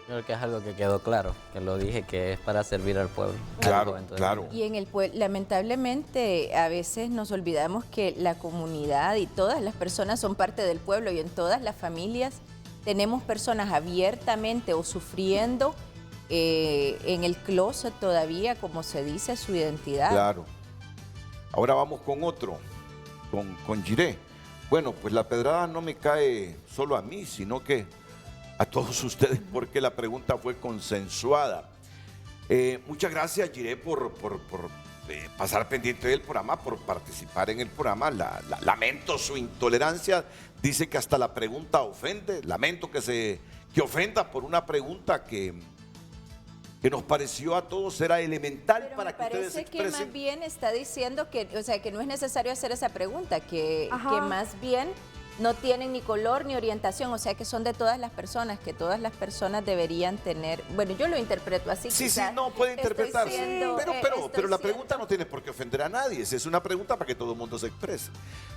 Creo que es algo que quedó claro, que lo dije, que es para servir al pueblo. Claro, claro. Y en el pueblo, lamentablemente, a veces nos olvidamos que la comunidad y todas las personas son parte del pueblo, y en todas las familias tenemos personas abiertamente o sufriendo en el closet todavía, como se dice, su identidad. Claro. Ahora vamos con otro, con Jiré. Bueno, pues la pedrada no me cae solo a mí, sino que a todos ustedes, porque la pregunta fue consensuada. Muchas gracias, Jiré, por pasar pendiente del programa, por participar en el programa. Lamento su intolerancia. Dice que hasta la pregunta ofende. Lamento que ofenda por una pregunta que nos pareció a todos era elemental. Pero para que ustedes parece expresen. que más bien está diciendo que, o sea, que no es necesario hacer esa pregunta, que más bien no tienen ni color ni orientación, o sea, que son de todas las personas, que todas las personas deberían tener. Bueno, yo lo interpreto así. Sí, no puede interpretarse. Pero la pregunta siendo... no tiene por qué ofender a nadie. Es una pregunta para que todo el mundo se exprese.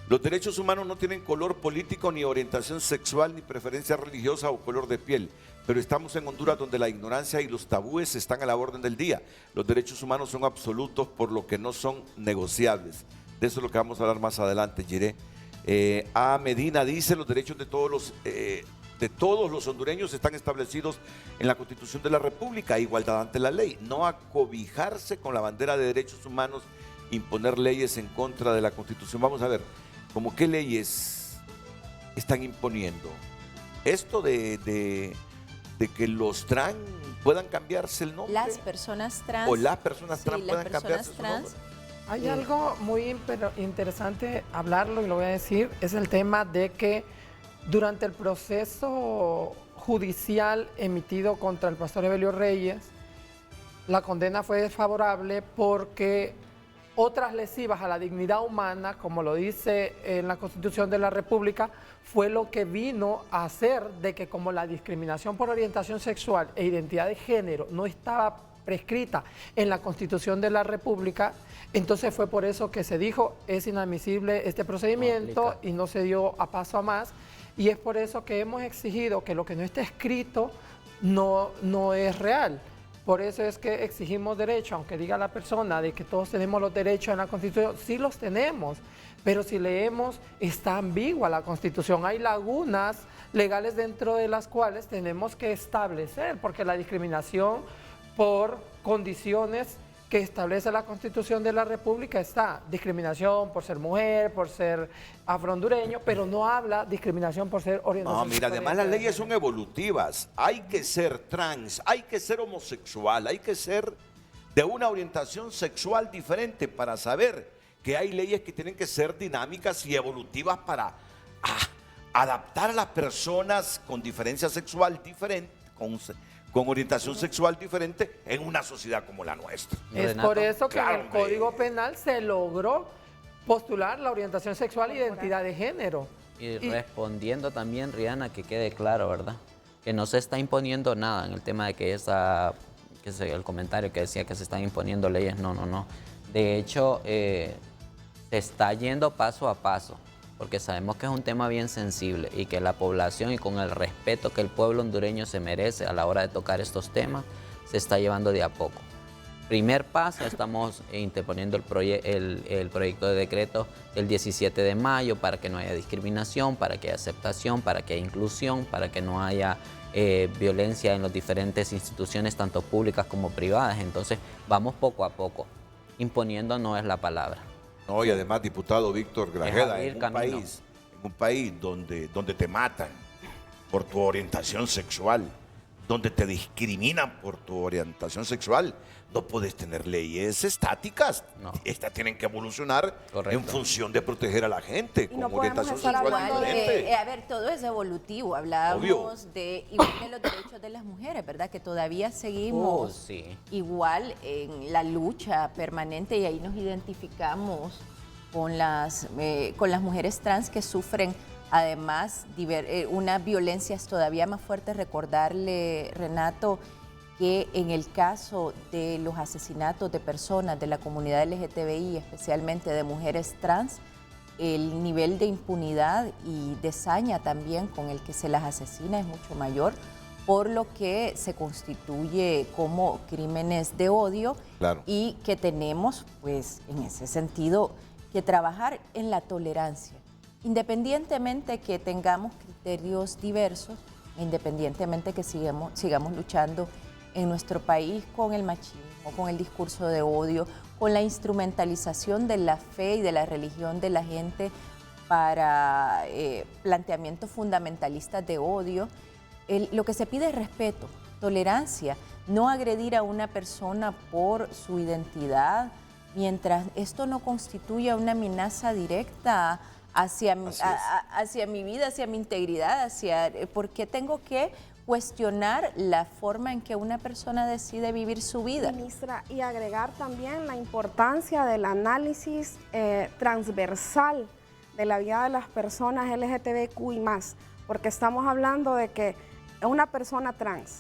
Los derechos humanos no tienen color político, ni orientación sexual, ni preferencia religiosa o color de piel. Pero estamos en Honduras, donde la ignorancia y los tabúes están a la orden del día. Los derechos humanos son absolutos, por lo que no son negociables. De eso es lo que vamos a hablar más adelante, Jiré. A Medina dice: los derechos de todos los hondureños están establecidos en la Constitución de la República, igualdad ante la ley, no acobijarse con la bandera de derechos humanos, imponer leyes en contra de la Constitución. Vamos a ver, ¿cómo qué leyes están imponiendo? Esto de que los trans puedan cambiarse el nombre. Las personas trans. O las personas trans puedan cambiarse su nombre. Hay algo muy interesante hablarlo, y lo voy a decir, es el tema de que durante el proceso judicial emitido contra el pastor Evelio Reyes, la condena fue desfavorable porque otras lesivas a la dignidad humana, como lo dice en la Constitución de la República, fue lo que vino a hacer de que, como la discriminación por orientación sexual e identidad de género no estaba prescrita en la Constitución de la República, entonces fue por eso que se dijo: es inadmisible este procedimiento, y no se dio a paso a más. Y es por eso que hemos exigido que lo que no esté escrito no es real. Por eso es que exigimos derecho, aunque diga la persona de que todos tenemos los derechos en la Constitución, sí los tenemos, pero si leemos, está ambigua la Constitución. Hay lagunas legales dentro de las cuales tenemos que establecer, porque la discriminación por condiciones que establece la Constitución de la República está: discriminación por ser mujer, por ser afrohondureño, pero no habla discriminación por ser orientación. No, mira, además las leyes son evolutivas. Hay que ser trans, hay que ser homosexual, hay que ser de una orientación sexual diferente para saber que hay leyes que tienen que ser dinámicas y evolutivas para adaptar a las personas con diferencia sexual diferente, con orientación sexual diferente en una sociedad como la nuestra. Es Renato, por eso que claro, en el Código Penal se logró postular la orientación sexual e identidad de género. Y respondiendo también, Rihanna, que quede claro, ¿verdad? Que no se está imponiendo nada en el tema de que el comentario que decía que se están imponiendo leyes, no. De hecho, se está yendo paso a paso, porque sabemos que es un tema bien sensible y que la población, y con el respeto que el pueblo hondureño se merece a la hora de tocar estos temas, se está llevando de a poco. Primer paso, estamos interponiendo el proyecto de decreto el 17 de mayo para que no haya discriminación, para que haya aceptación, para que haya inclusión, para que no haya violencia en las diferentes instituciones, tanto públicas como privadas. Entonces, vamos poco a poco. Imponiendo no es la palabra. No, y además, diputado Víctor Grajeda, abrir en camino. un país donde te matan por tu orientación sexual, donde te discriminan por tu orientación sexual, no puedes tener leyes estáticas. No. Estas tienen que evolucionar Correcto. en función de proteger a la gente Y no con podemos orientación estar sexual hablando diferente. A ver, todo es evolutivo. Hablábamos Obvio. de igual que los derechos de las mujeres, ¿verdad? Que todavía seguimos Sí. igual en la lucha permanente y ahí nos identificamos con las mujeres trans que sufren además una violencia todavía más fuerte. Recordarle, Renato, que en el caso de los asesinatos de personas de la comunidad LGTBI, especialmente de mujeres trans, el nivel de impunidad y de saña también con el que se las asesina es mucho mayor, por lo que se constituye como crímenes de odio. Claro. Y que tenemos, pues, en ese sentido, que trabajar en la tolerancia, independientemente que tengamos criterios diversos, independientemente que sigamos luchando en nuestro país con el machismo, con el discurso de odio, con la instrumentalización de la fe y de la religión de la gente para planteamientos fundamentalistas de odio. Lo que se pide es respeto, tolerancia, no agredir a una persona por su identidad, mientras esto no constituya una amenaza directa hacia mi vida, hacia mi integridad, ¿por qué tengo que cuestionar la forma en que una persona decide vivir su vida? Ministra, y agregar también la importancia del análisis transversal de la vida de las personas LGTBQ y más, porque estamos hablando de que una persona trans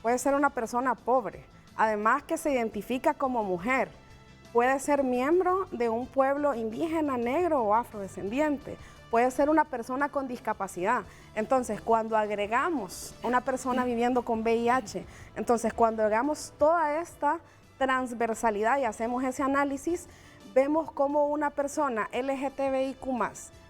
puede ser una persona pobre, además que se identifica como mujer, puede ser miembro de un pueblo indígena, negro o afrodescendiente, puede ser una persona con discapacidad. Entonces, cuando agregamos una persona viviendo con VIH, entonces cuando agregamos toda esta transversalidad y hacemos ese análisis, vemos como una persona LGTBIQ+,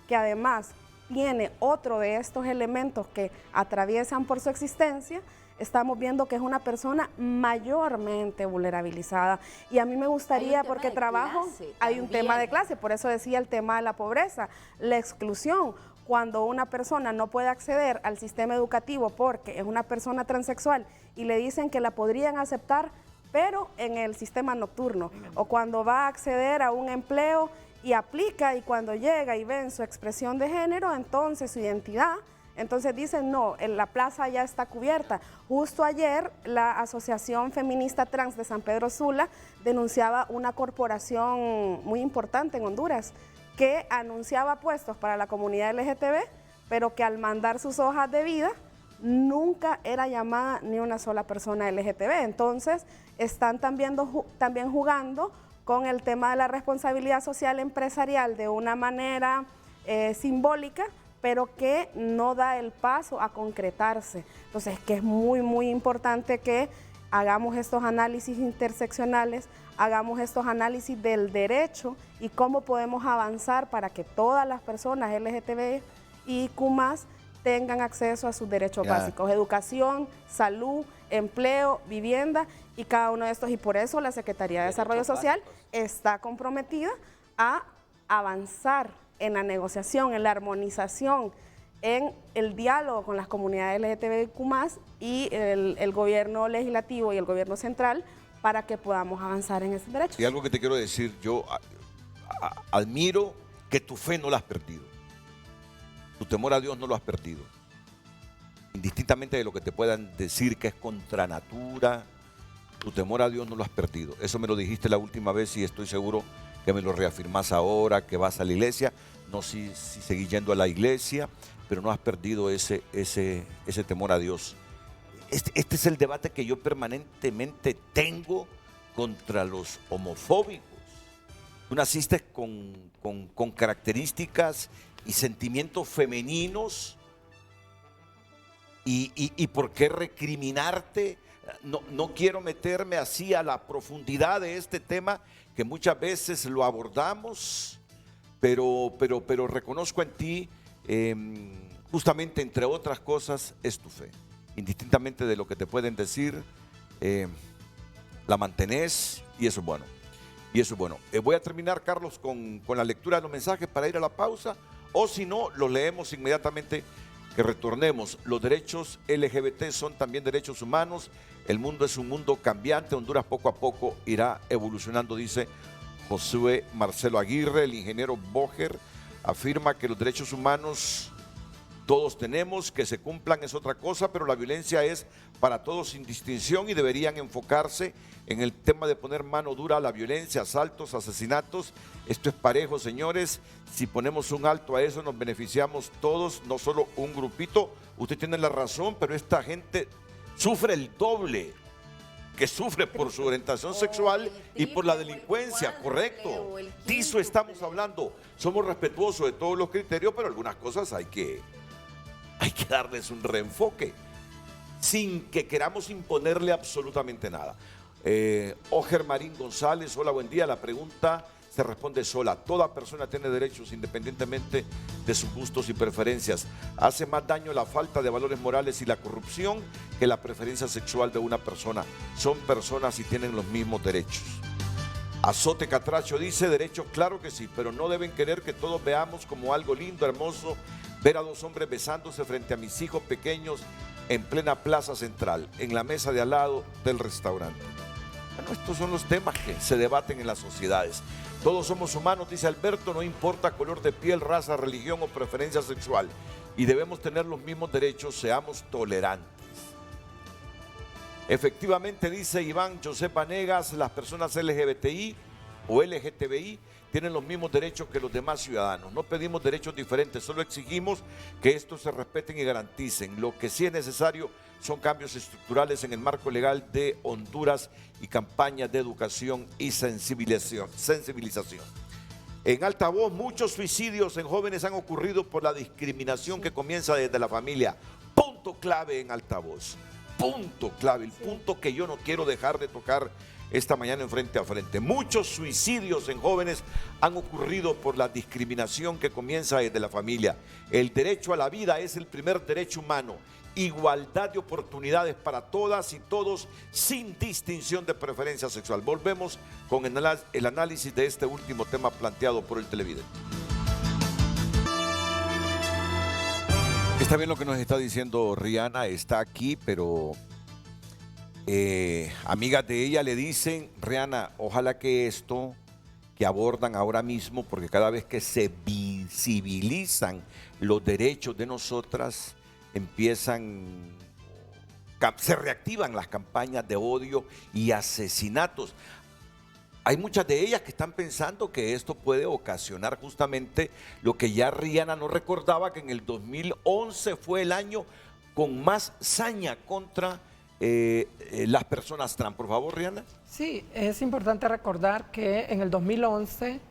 que además tiene otro de estos elementos que atraviesan por su existencia, estamos viendo que es una persona mayormente vulnerabilizada. Y a mí me gustaría, porque trabajo, hay un tema de clase, por eso decía el tema de la pobreza, la exclusión. Cuando una persona no puede acceder al sistema educativo porque es una persona transexual y le dicen que la podrían aceptar, pero en el sistema nocturno, o cuando va a acceder a un empleo y aplica, y cuando llega y ven su expresión de género, entonces su identidad, entonces dicen, no, la plaza ya está cubierta. Justo ayer la Asociación Feminista Trans de San Pedro Sula denunciaba una corporación muy importante en Honduras que anunciaba puestos para la comunidad LGTB, pero que al mandar sus hojas de vida nunca era llamada ni una sola persona LGTB. Entonces están también jugando con el tema de la responsabilidad social empresarial de una manera simbólica, pero que no da el paso a concretarse. Entonces, que es muy, muy importante que hagamos estos análisis interseccionales, hagamos estos análisis del derecho y cómo podemos avanzar para que todas las personas LGTBIQ+ tengan acceso a sus derechos básicos, educación, salud, empleo, vivienda y cada uno de estos. Y por eso la Secretaría de Desarrollo Social está comprometida a avanzar en la negociación, en la armonización, en el diálogo con las comunidades LGTBIQ+, y el gobierno legislativo y el gobierno central para que podamos avanzar en esos derechos. Y algo que te quiero decir, yo admiro que tu fe no la has perdido. Tu temor a Dios no lo has perdido. Indistintamente de lo que te puedan decir que es contra natura, tu temor a Dios no lo has perdido. Eso me lo dijiste la última vez y estoy seguro que me lo reafirmás ahora, que vas a la iglesia. No si seguís yendo a la iglesia, pero no has perdido ese temor a Dios. Este es el debate que yo permanentemente tengo contra los homofóbicos, tú naciste con características y sentimientos femeninos y por qué recriminarte. No quiero meterme así a la profundidad de este tema que muchas veces lo abordamos, pero reconozco en ti, justamente entre otras cosas, es tu fe. Indistintamente de lo que te pueden decir, la mantenés y eso es bueno. Y eso es bueno. Voy a terminar, Carlos, con la lectura de los mensajes para ir a la pausa, o si no, los leemos inmediatamente que retornemos. Los derechos LGBT son también derechos humanos. El mundo es un mundo cambiante. Honduras poco a poco irá evolucionando, dice Josué Marcelo Aguirre. El ingeniero Boger afirma que los derechos humanos todos tenemos, que se cumplan es otra cosa, pero la violencia es para todos sin distinción y deberían enfocarse en el tema de poner mano dura a la violencia, asaltos, asesinatos. Esto es parejo, señores. Si ponemos un alto a eso, nos beneficiamos todos, no solo un grupito. Usted tiene la razón, pero esta gente sufre el doble que sufre por su orientación sexual y por la delincuencia, correcto. De eso estamos hablando. Somos respetuosos de todos los criterios, pero algunas cosas hay que darles un reenfoque sin que queramos imponerle absolutamente nada. Oger Marín González, hola, buen día. La pregunta se responde sola. Toda persona tiene derechos independientemente de sus gustos y preferencias. Hace más daño la falta de valores morales y la corrupción que la preferencia sexual de una persona. Son personas y tienen los mismos derechos. Azote Catracho dice, derechos, claro que sí, pero no deben querer que todos veamos como algo lindo, hermoso, ver a dos hombres besándose frente a mis hijos pequeños en plena plaza central, en la mesa de al lado del restaurante. Bueno, estos son los temas que se debaten en las sociedades. Todos somos humanos, dice Alberto, no importa color de piel, raza, religión o preferencia sexual. Y debemos tener los mismos derechos, seamos tolerantes. Efectivamente, dice Iván José Panegas, las personas LGBTI o LGTBI tienen los mismos derechos que los demás ciudadanos. No pedimos derechos diferentes, solo exigimos que estos se respeten y garanticen. Lo que sí es necesario son cambios estructurales en el marco legal de Honduras y campañas de educación y sensibilización. En Altavoz, muchos suicidios en jóvenes han ocurrido por la discriminación que comienza desde la familia. Punto clave en Altavoz. Punto clave, el punto que yo no quiero dejar de tocar esta mañana en Frente a Frente. Muchos suicidios en jóvenes han ocurrido por la discriminación que comienza desde la familia. El derecho a la vida es el primer derecho humano. Igualdad de oportunidades para todas y todos sin distinción de preferencia sexual. Volvemos con el análisis de este último tema planteado por el televidente. Está bien lo que nos está diciendo Rihanna, está aquí, pero amigas de ella le dicen, Rihanna, ojalá que esto que abordan ahora mismo, porque cada vez que se visibilizan los derechos de nosotras, se reactivan las campañas de odio y asesinatos. Hay muchas de ellas que están pensando que esto puede ocasionar justamente lo que ya Rihanna no recordaba, que en el 2011 fue el año con más saña contra las personas trans. Por favor, Rihanna. Sí, es importante recordar que en el 2011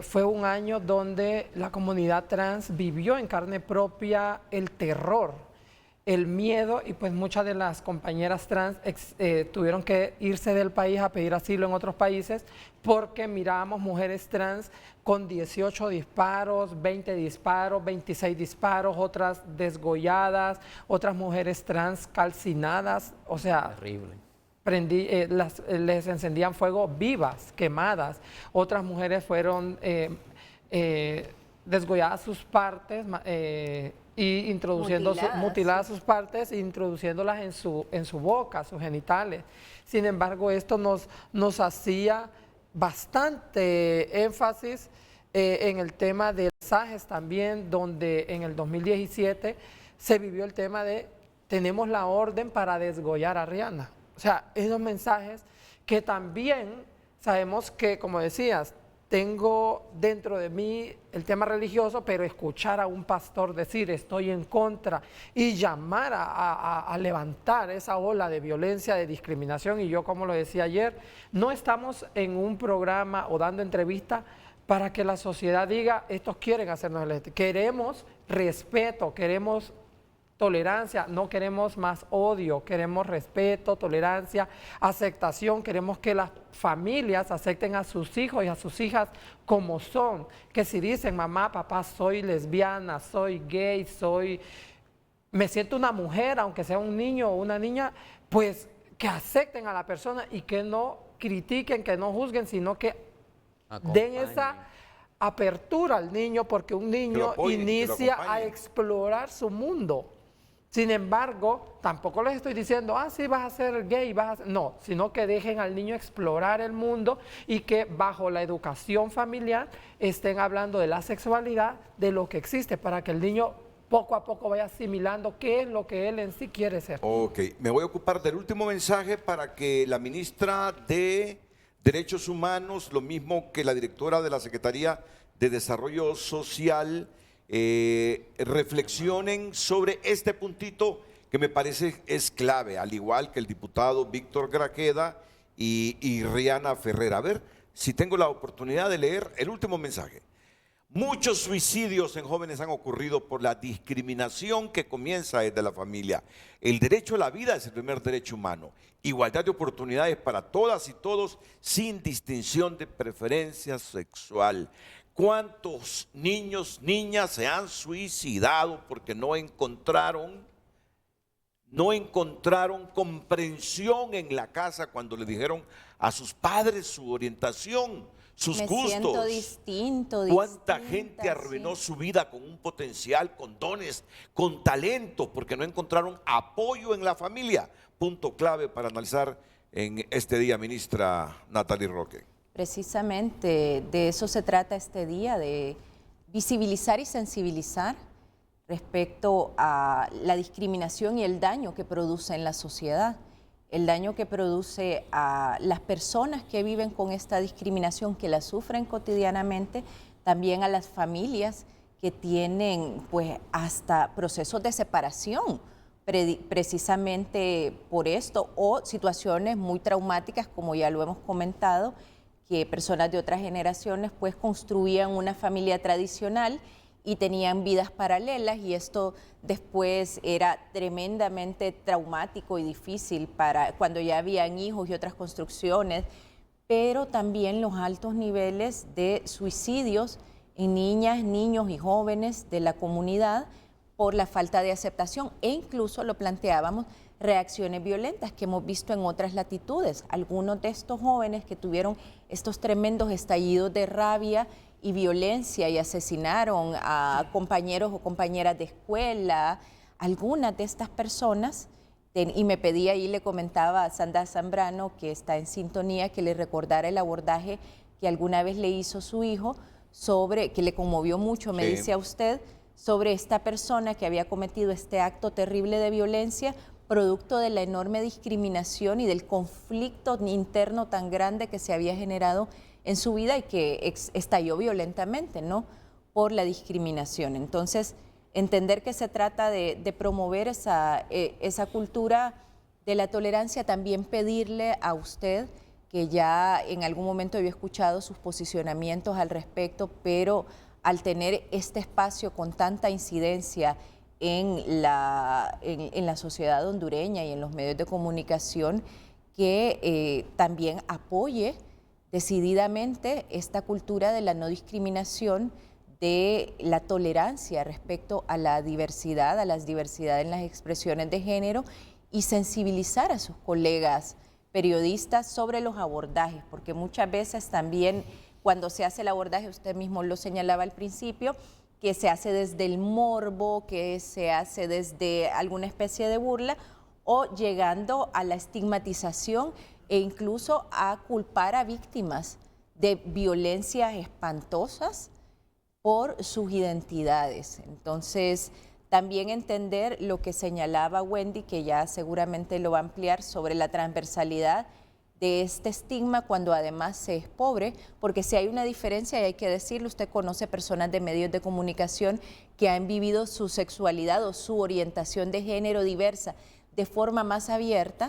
fue un año donde la comunidad trans vivió en carne propia el terror, el miedo, y pues muchas de las compañeras trans tuvieron que irse del país a pedir asilo en otros países porque mirábamos mujeres trans con 18 disparos, 20 disparos, 26 disparos, otras desgolladas, otras mujeres trans calcinadas, o sea, Terrible. les encendían fuego vivas, quemadas. Otras mujeres fueron desgolladas sus partes y introduciendo mutiladas sus partes e introduciéndolas en su boca, sus genitales. Sin embargo, esto nos hacía bastante énfasis en el tema de mensajes también, donde en el 2017 se vivió el tema de tenemos la orden para desgollar a Rihanna. O sea, esos mensajes que también sabemos que, como decías, tengo dentro de mí el tema religioso, pero escuchar a un pastor decir estoy en contra y llamar a levantar esa ola de violencia, de discriminación, y yo, como lo decía ayer, no estamos en un programa o dando entrevistas para que la sociedad diga estos quieren hacernos el... Queremos respeto, queremos tolerancia, no queremos más odio, queremos respeto, tolerancia, aceptación, queremos que las familias acepten a sus hijos y a sus hijas como son, que si dicen mamá, papá, soy lesbiana, soy gay, me siento una mujer, aunque sea un niño o una niña, pues que acepten a la persona y que no critiquen, que no juzguen, sino que den esa apertura al niño, porque un niño inicia a explorar su mundo. Sin embargo, tampoco les estoy diciendo, sí, vas a ser gay, no, sino que dejen al niño explorar el mundo y que bajo la educación familiar estén hablando de la sexualidad, de lo que existe, para que el niño poco a poco vaya asimilando qué es lo que él en sí quiere ser. Ok, me voy a ocupar del último mensaje para que la ministra de Derechos Humanos, lo mismo que la directora de la Secretaría de Desarrollo Social, reflexionen sobre este puntito que me parece es clave, al igual que el diputado Víctor Graqueda y Rihanna Ferrer. A ver si tengo la oportunidad de leer el último mensaje. Muchos suicidios en jóvenes han ocurrido por la discriminación que comienza desde la familia. El derecho a la vida es el primer derecho humano. Igualdad de oportunidades para todas y todos sin distinción de preferencia sexual. ¿Cuántos niños, niñas se han suicidado porque no encontraron comprensión en la casa cuando le dijeron a sus padres su orientación, sus gustos? Siento distinto. ¿Cuánta gente arruinó su vida con un potencial, con dones, con talento, porque no encontraron apoyo en la familia? Punto clave para analizar en este día, ministra Natalie Roque. Precisamente de eso se trata este día, de visibilizar y sensibilizar respecto a la discriminación y el daño que produce en la sociedad, el daño que produce a las personas que viven con esta discriminación, que la sufren cotidianamente, también a las familias que tienen pues hasta procesos de separación precisamente por esto, o situaciones muy traumáticas, como ya lo hemos comentado, que personas de otras generaciones pues construían una familia tradicional y tenían vidas paralelas, y esto después era tremendamente traumático y difícil para cuando ya habían hijos y otras construcciones, pero también los altos niveles de suicidios en niñas, niños y jóvenes de la comunidad por la falta de aceptación, e incluso lo planteábamos, reacciones violentas que hemos visto en otras latitudes. Algunos de estos jóvenes que tuvieron estos tremendos estallidos de rabia y violencia y asesinaron a compañeros o compañeras de escuela, algunas de estas personas, y me pedía y le comentaba a Sandra Zambrano, que está en sintonía, que le recordara el abordaje que alguna vez le hizo su hijo, que le conmovió mucho, me dice a usted, sobre esta persona que había cometido este acto terrible de violencia, producto de la enorme discriminación y del conflicto interno tan grande que se había generado en su vida y que estalló violentamente, ¿no?, por la discriminación. Entonces, entender que se trata de promover esa cultura de la tolerancia, también pedirle a usted, que ya en algún momento había escuchado sus posicionamientos al respecto, pero al tener este espacio con tanta incidencia en la sociedad hondureña y en los medios de comunicación, que también apoye decididamente esta cultura de la no discriminación, de la tolerancia respecto a la diversidad, a las diversidades en las expresiones de género, y sensibilizar a sus colegas periodistas sobre los abordajes, porque muchas veces también cuando se hace el abordaje, usted mismo lo señalaba al principio, que se hace desde el morbo, que se hace desde alguna especie de burla, o llegando a la estigmatización e incluso a culpar a víctimas de violencias espantosas por sus identidades. Entonces, también entender lo que señalaba Wendy, que ya seguramente lo va a ampliar, sobre la transversalidad de este estigma cuando además se es pobre, porque si hay una diferencia, y hay que decirlo, usted conoce personas de medios de comunicación que han vivido su sexualidad o su orientación de género diversa de forma más abierta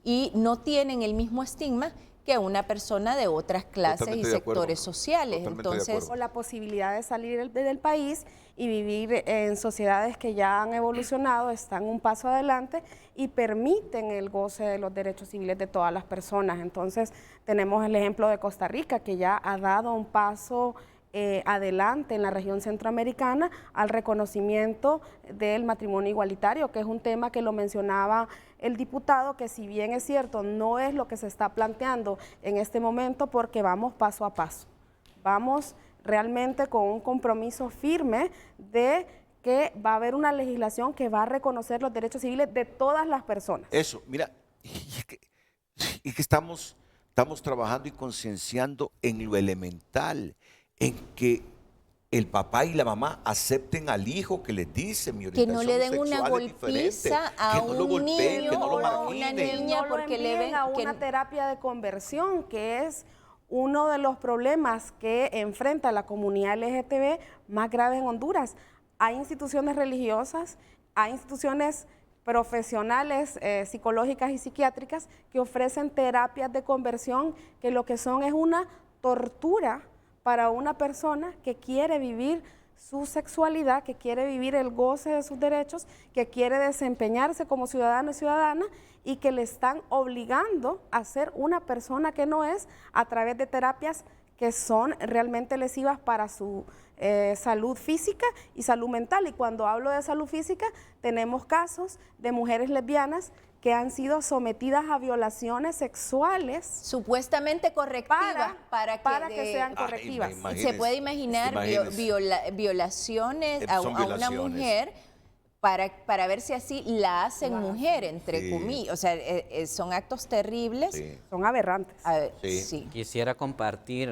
y no tienen el mismo estigma que una persona de otras clases y sectores sociales. Entonces, o la posibilidad de salir del país y vivir en sociedades que ya han evolucionado, están un paso adelante y permiten el goce de los derechos civiles de todas las personas. Entonces, tenemos el ejemplo de Costa Rica, que ya ha dado un paso adelante en la región centroamericana al reconocimiento del matrimonio igualitario, que es un tema que lo mencionaba el diputado, que si bien es cierto, no es lo que se está planteando en este momento, porque vamos paso a paso. Vamos realmente con un compromiso firme de que va a haber una legislación que va a reconocer los derechos civiles de todas las personas. Eso, mira, y que estamos trabajando y concienciando en lo elemental, en que el papá y la mamá acepten al hijo que les dice mi orientación que no le den una sexual golpiza a que no lo un golpeen, niño que no lo o a una marginen. niña No lo porque le ven a que una terapia de conversión, que es uno de los problemas que enfrenta la comunidad LGTB más graves en Honduras. Hay instituciones religiosas, hay instituciones profesionales psicológicas y psiquiátricas que ofrecen terapias de conversión, que lo que son es una tortura para una persona que quiere vivir su sexualidad, que quiere vivir el goce de sus derechos, que quiere desempeñarse como ciudadano y ciudadana, y que le están obligando a ser una persona que no es, a través de terapias que son realmente lesivas para su salud física y salud mental. Y cuando hablo de salud física, tenemos casos de mujeres lesbianas que han sido sometidas a violaciones sexuales supuestamente correctivas para que sean correctivas. Se puede imaginar violaciones a una mujer para ver si así la hacen mujer, entre comillas. O sea, son actos terribles. Sí. Son aberrantes. Sí. Quisiera compartir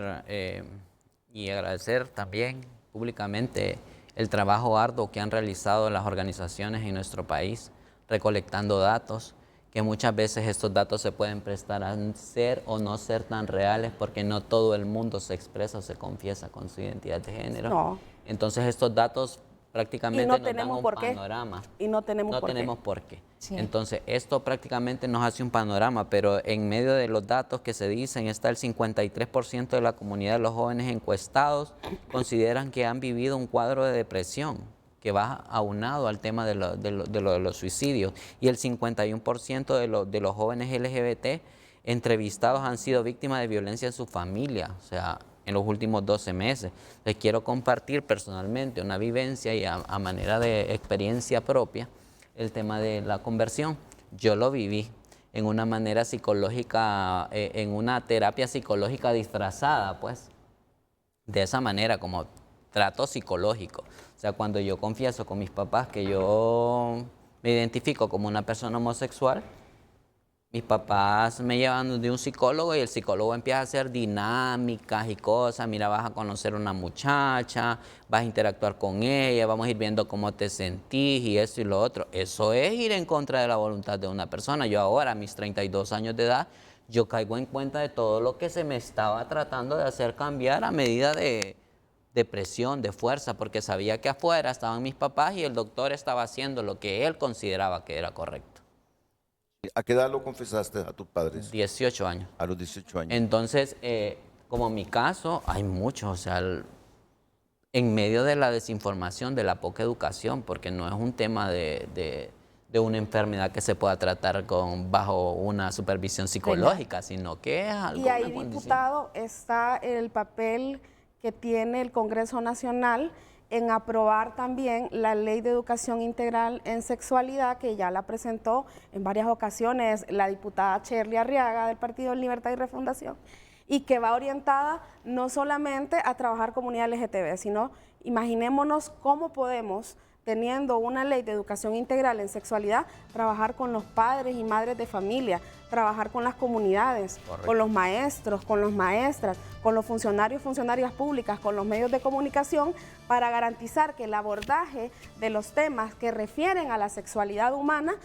y agradecer también públicamente el trabajo arduo que han realizado las organizaciones en nuestro país, recolectando datos, que muchas veces estos datos se pueden prestar a ser o no ser tan reales porque no todo el mundo se expresa o se confiesa con su identidad de género. No. Entonces estos datos prácticamente no nos dan tenemos un por qué. panorama. Y no tenemos por qué. Sí. Entonces esto prácticamente nos hace un panorama, pero en medio de los datos que se dicen está el 53% de la comunidad de los jóvenes encuestados consideran que han vivido un cuadro de depresión que va aunado al tema de los suicidios, y el 51% de los jóvenes LGBT entrevistados han sido víctimas de violencia en su familia, o sea, en los últimos 12 meses. Les quiero compartir personalmente una vivencia y a manera de experiencia propia el tema de la conversión. Yo lo viví en una manera psicológica, en una terapia psicológica disfrazada, pues, de esa manera, como trato psicológico. O sea, cuando yo confieso con mis papás que yo me identifico como una persona homosexual, mis papás me llevan de un psicólogo y el psicólogo empieza a hacer dinámicas y cosas. Mira, vas a conocer a una muchacha, vas a interactuar con ella, vamos a ir viendo cómo te sentís y esto y lo otro. Eso es ir en contra de la voluntad de una persona. Yo ahora, a mis 32 años de edad, yo caigo en cuenta de todo lo que se me estaba tratando de hacer cambiar a medida de presión, de fuerza, porque sabía que afuera estaban mis papás y el doctor estaba haciendo lo que él consideraba que era correcto. ¿A qué edad lo confesaste a tus padres? 18 años. A los 18 años. Entonces, como en mi caso, hay muchos, o sea, en medio de la desinformación, de la poca educación, porque no es un tema de una enfermedad que se pueda tratar bajo una supervisión psicológica, sino que es algo. Y ahí, diputado, está el papel que tiene el Congreso Nacional en aprobar también la Ley de Educación Integral en Sexualidad, que ya la presentó en varias ocasiones la diputada Cherly Arriaga del Partido Libertad y Refundación, y que va orientada no solamente a trabajar comunidad LGTB, sino imaginémonos cómo podemos, teniendo una ley de educación integral en sexualidad, trabajar con los padres y madres de familia, trabajar con las comunidades, correcto, con los maestros, con las maestras, con los funcionarios y funcionarias públicas, con los medios de comunicación, para garantizar que el abordaje de los temas que refieren a la sexualidad humana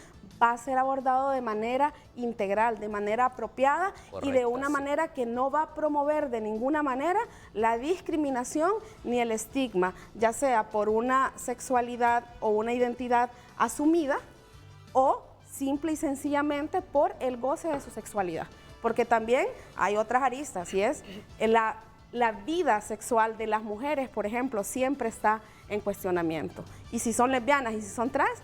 va a ser abordado de manera integral, de manera apropiada y de una manera que no va a promover de ninguna manera la discriminación ni el estigma, ya sea por una sexualidad o una identidad asumida o simple y sencillamente por el goce de su sexualidad. Porque también hay otras aristas y es la vida sexual de las mujeres, por ejemplo, siempre está en cuestionamiento. Y si son lesbianas y si son trans,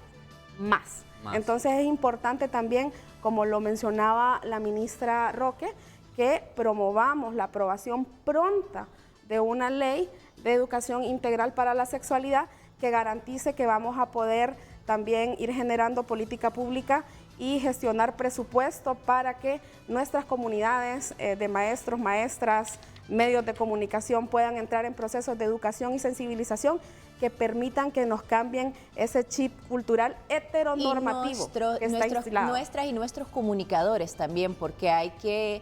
más. Entonces es importante también, como lo mencionaba la ministra Roque, que promovamos la aprobación pronta de una ley de educación integral para la sexualidad que garantice que vamos a poder también ir generando política pública y gestionar presupuesto para que nuestras comunidades de maestros, maestras, medios de comunicación puedan entrar en procesos de educación y sensibilización que permitan que nos cambien ese chip cultural heteronormativo que está instalado. Nuestras y nuestros comunicadores también, porque hay que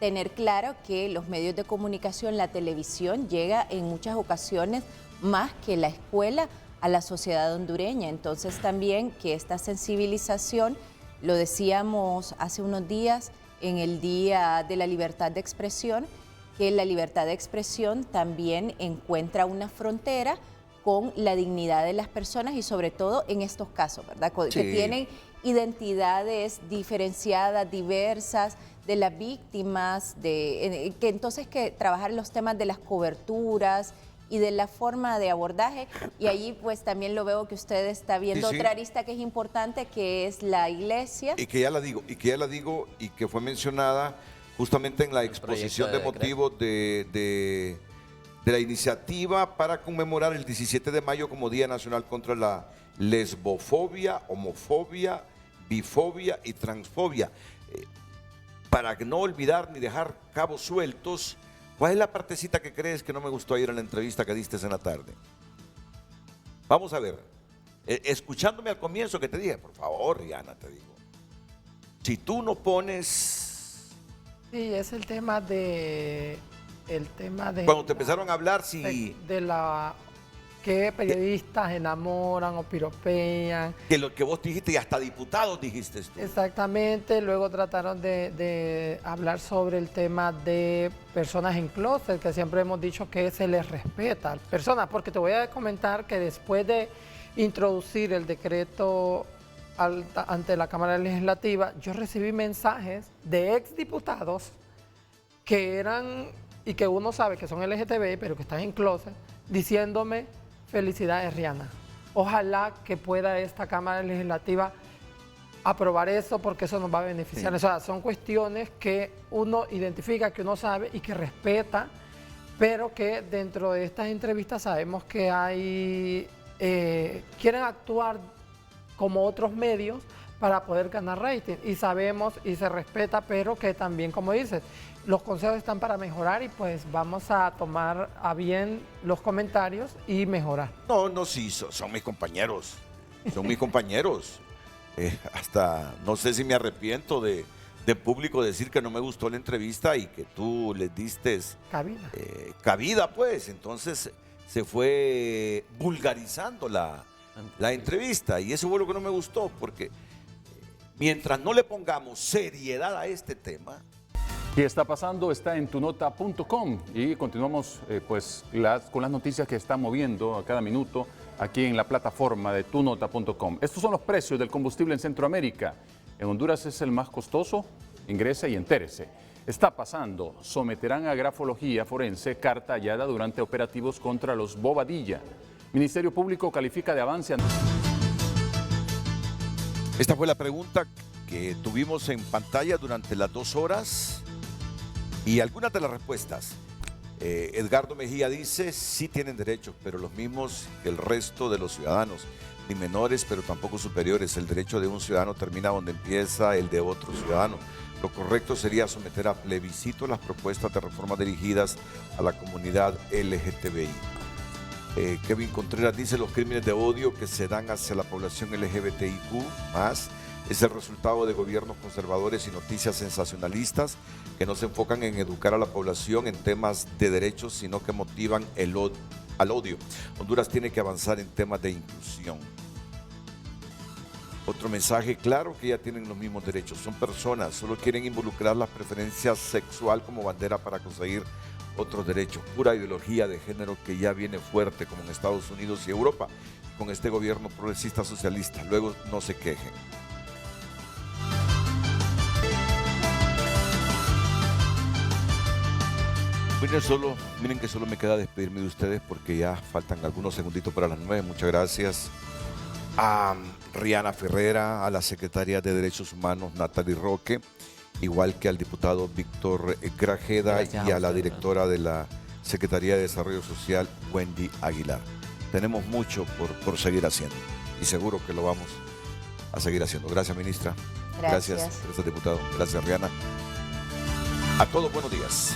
tener claro que los medios de comunicación, la televisión, llega en muchas ocasiones más que la escuela a la sociedad hondureña. Entonces también que esta sensibilización, lo decíamos hace unos días en el Día de la Libertad de Expresión, que la libertad de expresión también encuentra una frontera con la dignidad de las personas y sobre todo en estos casos, ¿verdad? Sí. Que tienen identidades diferenciadas, diversas de las víctimas, que entonces que trabajar los temas de las coberturas y de la forma de abordaje. Y allí pues también lo veo que usted está viendo otra arista que es importante, que es la iglesia. Y que ya la digo, y que fue mencionada justamente en la exposición de motivos de la iniciativa para conmemorar el 17 de mayo como Día Nacional contra la lesbofobia, homofobia, bifobia y transfobia. Para no olvidar ni dejar cabos sueltos, ¿cuál es la partecita que crees que no me gustó ayer en la entrevista que diste en la tarde? Vamos a ver. Escuchándome al comienzo que te dije, por favor, Rihanna, te digo. Si tú no pones... Sí, es el tema de... Cuando te empezaron a hablar, sí... De la... que periodistas enamoran o piropean. Que lo que vos dijiste, y hasta diputados dijiste tú. Exactamente, luego trataron de hablar sobre el tema de personas en closet, que siempre hemos dicho que se les respeta a personas, porque te voy a comentar que después de introducir el decreto ante la Cámara Legislativa, yo recibí mensajes de exdiputados que eran, y que uno sabe que son LGTBI, pero que están en closet, diciéndome: felicidades, Rihanna. Ojalá que pueda esta Cámara Legislativa aprobar eso porque eso nos va a beneficiar. Sí. O sea, son cuestiones que uno identifica, que uno sabe y que respeta, pero que dentro de estas entrevistas sabemos que hay, quieren actuar como otros medios para poder ganar rating. Y sabemos y se respeta, pero que también, como dices, los consejos están para mejorar y pues vamos a tomar a bien los comentarios y mejorar. No, sí, son mis compañeros. Son mis compañeros. Hasta no sé si me arrepiento de público decir que no me gustó la entrevista y que tú les diste cabida, pues. Entonces se fue vulgarizando la entrevista y eso fue lo que no me gustó, porque mientras no le pongamos seriedad a este tema... ¿Qué está pasando? Está en tunota.com y continuamos con las noticias que están moviendo a cada minuto aquí en la plataforma de tunota.com. Estos son los precios del combustible en Centroamérica. En Honduras es el más costoso. Ingrese y entérese. Está pasando. Someterán a grafología forense carta hallada durante operativos contra los Bobadilla. Ministerio Público califica de avance. Esta fue la pregunta que tuvimos en pantalla durante las 2 horas y algunas de las respuestas. Edgardo Mejía dice, sí tienen derechos, pero los mismos que el resto de los ciudadanos, ni menores, pero tampoco superiores. El derecho de un ciudadano termina donde empieza el de otro ciudadano. Lo correcto sería someter a plebiscito las propuestas de reforma dirigidas a la comunidad LGTBI. Kevin Contreras dice, los crímenes de odio que se dan hacia la población LGBTIQ+, es el resultado de gobiernos conservadores y noticias sensacionalistas que no se enfocan en educar a la población en temas de derechos, sino que motivan al odio. Honduras tiene que avanzar en temas de inclusión. Otro mensaje claro, que ya tienen los mismos derechos, son personas, solo quieren involucrar la preferencia sexual como bandera para conseguir otros derechos. Pura ideología de género que ya viene fuerte como en Estados Unidos y Europa con este gobierno progresista socialista. Luego no se quejen. Miren que solo me queda despedirme de ustedes porque ya faltan algunos segunditos para las 9. Muchas gracias a Rihanna Ferrera, a la secretaria de Derechos Humanos Natalie Roque, igual que al diputado Víctor Grajeda Gracias y a a la usted. directora de la Secretaría de Desarrollo Social, Wendy Aguilar. Tenemos mucho por seguir haciendo y seguro que lo vamos a seguir haciendo. Gracias, ministra. Gracias. Gracias, diputado. Gracias, Rihanna. A todos, buenos días.